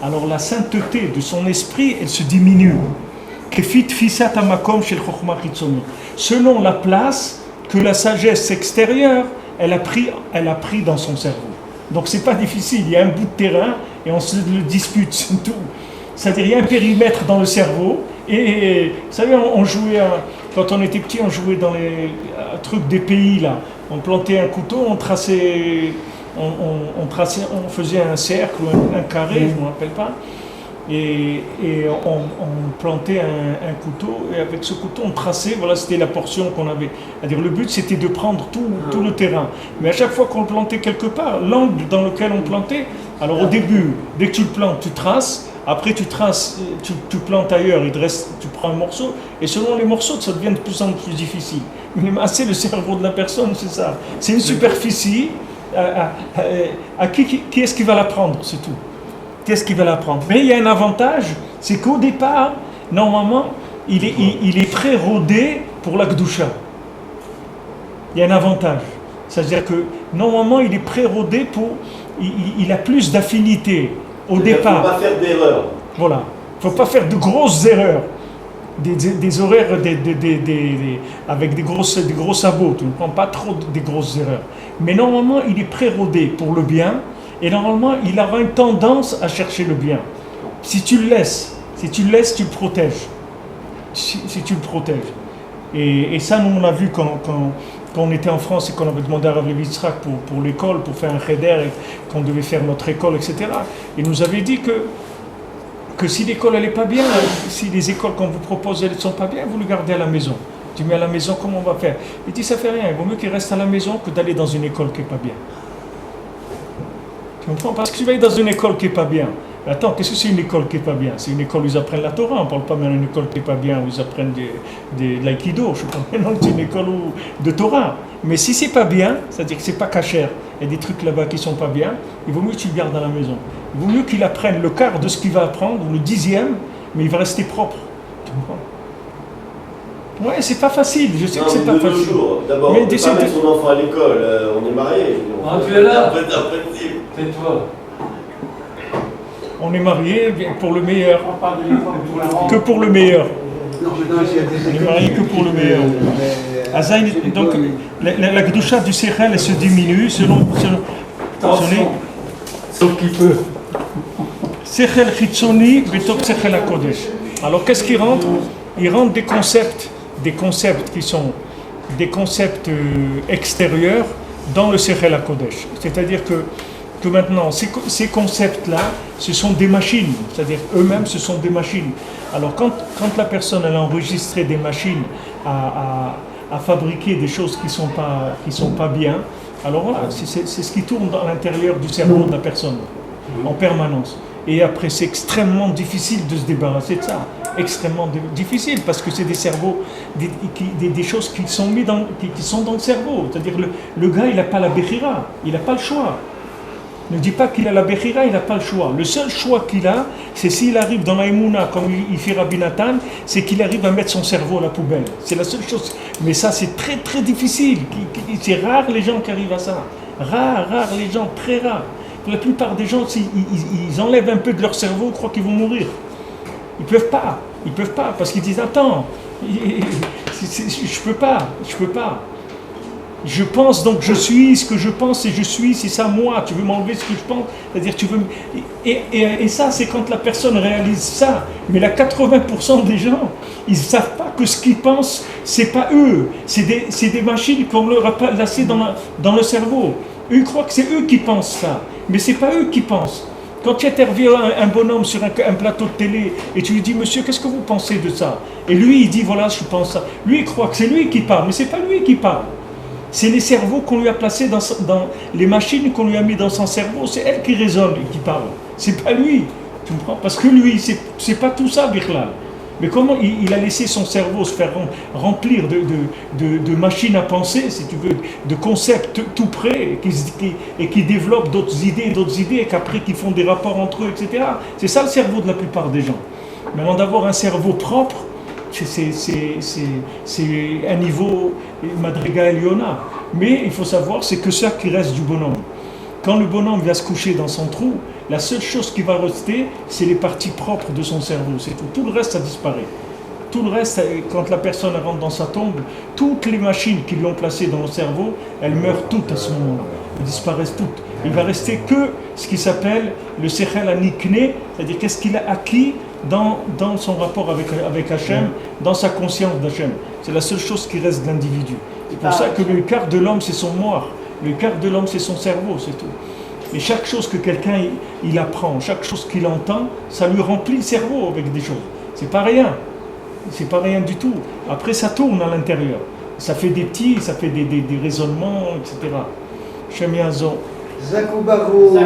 alors la sainteté de son esprit, elle se diminue. Selon la place que la sagesse extérieure, elle a pris dans son cerveau. Donc c'est pas difficile, il y a un bout de terrain et on se le dispute, c'est tout. C'est-à-dire il y a un périmètre dans le cerveau et vous savez, on jouait, quand on était petit, on jouait dans les trucs des pays là. On plantait un couteau, on traçait, on faisait un cercle ou un carré, je ne me rappelle pas. Et on plantait un couteau et avec ce couteau on traçait, voilà c'était la portion qu'on avait. C'est-à-dire le but c'était de prendre tout le terrain. Mais à chaque fois qu'on plantait quelque part, l'angle dans lequel on plantait, alors au début, dès que tu le plantes, tu traces, après tu traces, tu plantes ailleurs, tu prends un morceau, et selon les morceaux ça devient de plus en plus difficile. Mais c'est le cerveau de la personne, c'est ça. C'est une superficie, à qui est-ce qui va la prendre, c'est tout. Qu'est-ce qu'il va l'apprendre? Mais il y a un avantage, c'est qu'au départ, normalement, il est pré-rodé pour la Gdusha. Il y a un avantage. C'est-à-dire que normalement, il est pré-rodé il a plus d'affinité au départ. Il ne faut pas faire d'erreur. Voilà. Il ne faut pas faire de grosses erreurs. Des horaires avec des gros sabots. Tu ne prends pas trop des grosses erreurs. Mais normalement, il est pré-rodé pour le bien. Et normalement, il aura une tendance à chercher le bien. Si tu le laisses, tu le protèges. Si tu le protèges. Et ça, nous, on a vu quand on était en France et qu'on avait demandé à Rav Levi Yitzhak pour l'école, pour faire un cheder, et qu'on devait faire notre école, etc. Il nous avait dit que si l'école, elle n'est pas bien, si les écoles qu'on vous propose, elles ne sont pas bien, vous le gardez à la maison. Tu mets à la maison, comment on va faire? Il dit, ça fait rien, il vaut mieux qu'il reste à la maison que d'aller dans une école qui n'est pas bien. Tu comprends? Parce que tu vas aller dans une école qui n'est pas bien. Attends, qu'est-ce que c'est une école qui n'est pas bien? C'est une école où ils apprennent la Torah. On ne parle pas même d'une école qui n'est pas bien, où ils apprennent de l'aïkido. Je ne parle pas non, c'est une école de Torah. Mais si c'est pas bien, c'est-à-dire que c'est pas cachère, il y a des trucs là-bas qui sont pas bien, il vaut mieux que tu le gardes à la maison. Il vaut mieux qu'il apprenne le quart de ce qu'il va apprendre, ou le 10e, mais il va rester propre. Tu comprends? Ouais, c'est pas facile, je sais que c'est pas facile. D'abord, on ne peut pas mettre son enfant à l'école, on est marié. Tu es là. Tais-toi. On est marié pour le meilleur. Que pour le meilleur. On est marié que pour le meilleur. Donc, la Gdusha du Sechel, elle se diminue selon Sauf qu'il peut. Sechel Chitzoni, Betok Sechel HaKodesh. Alors, qu'est-ce qui rentre? Il rentre des concepts qui sont des concepts extérieurs dans le Sechel HaKodesh. C'est-à-dire que que maintenant, ces concepts-là, ce sont des machines, c'est-à-dire eux-mêmes, ce sont des machines. Alors quand la personne elle a enregistré des machines à fabriquer des choses qui sont pas bien, alors voilà, c'est ce qui tourne dans l'intérieur du cerveau de la personne, en permanence. Et après, c'est extrêmement difficile de se débarrasser de ça. Extrêmement difficile, parce que c'est des cerveaux, des choses qui sont mises qui sont dans le cerveau. C'est-à-dire, le gars, il n'a pas la Bechira, il n'a pas le choix. Ne dis pas qu'il a la Bechira, il n'a pas le choix. Le seul choix qu'il a, c'est s'il arrive dans la Emouna, comme il fait Rabbi Nathan, c'est qu'il arrive à mettre son cerveau à la poubelle. C'est la seule chose. Mais ça, c'est très très difficile. C'est rare les gens qui arrivent à ça. Rare les gens, très rare. Pour la plupart des gens, ils enlèvent un peu de leur cerveau, ils croient qu'ils vont mourir. Ils peuvent pas, parce qu'ils disent attends, je peux pas. Je pense donc je suis ce que je pense et je suis, c'est ça moi. Tu veux m'enlever ce que je pense, c'est-à-dire tu veux. Et ça, c'est quand la personne réalise ça. Mais la 80% des gens, ils savent pas que ce qu'ils pensent, c'est pas eux, c'est des machines qu'on leur a placées dans le cerveau. Eux ils croient que c'est eux qui pensent ça, mais c'est pas eux qui pensent. Quand tu interviews un bonhomme sur un plateau de télé et tu lui dis monsieur, qu'est-ce que vous pensez de ça? Et lui il dit voilà, je pense ça. Lui il croit que c'est lui qui parle, mais c'est pas lui qui parle. C'est les cerveaux qu'on lui a placés dans les machines qu'on lui a mis dans son cerveau, c'est elle qui raisonne et qui parle. C'est pas lui, tu comprends? Parce que lui, c'est pas tout ça, Bichlal. Mais comment il a laissé son cerveau se faire remplir de machines à penser, si tu veux, de concepts tout près, et qui développent d'autres idées, et qu'après qui font des rapports entre eux, etc. C'est ça le cerveau de la plupart des gens. Mais avant d'avoir un cerveau propre, c'est un niveau Madriga Eliona. Mais il faut savoir, c'est que ça qui reste du bonhomme. Quand le bonhomme vient se coucher dans son trou, la seule chose qui va rester, c'est les parties propres de son cerveau, c'est tout. Tout le reste, ça disparaît. Tout le reste, quand la personne rentre dans sa tombe, toutes les machines qui l'ont placé dans le cerveau, elles meurent toutes à ce moment-là. Elles disparaissent toutes. Il va rester que ce qui s'appelle le Sechel Anikne, c'est-à-dire qu'est-ce qu'il a acquis dans son rapport avec Hachem, dans sa conscience d'Hachem. C'est la seule chose qui reste de l'individu. C'est pour ça que le quart de l'homme, c'est son moi. Le quart de l'homme, c'est son cerveau, c'est tout. Et chaque chose que quelqu'un il apprend, chaque chose qu'il entend, ça lui remplit le cerveau avec des choses. C'est pas rien du tout. Après, ça tourne à l'intérieur. Ça fait des petits, ça fait des raisonnements, etc. Shem Yazo. Zakoubarou.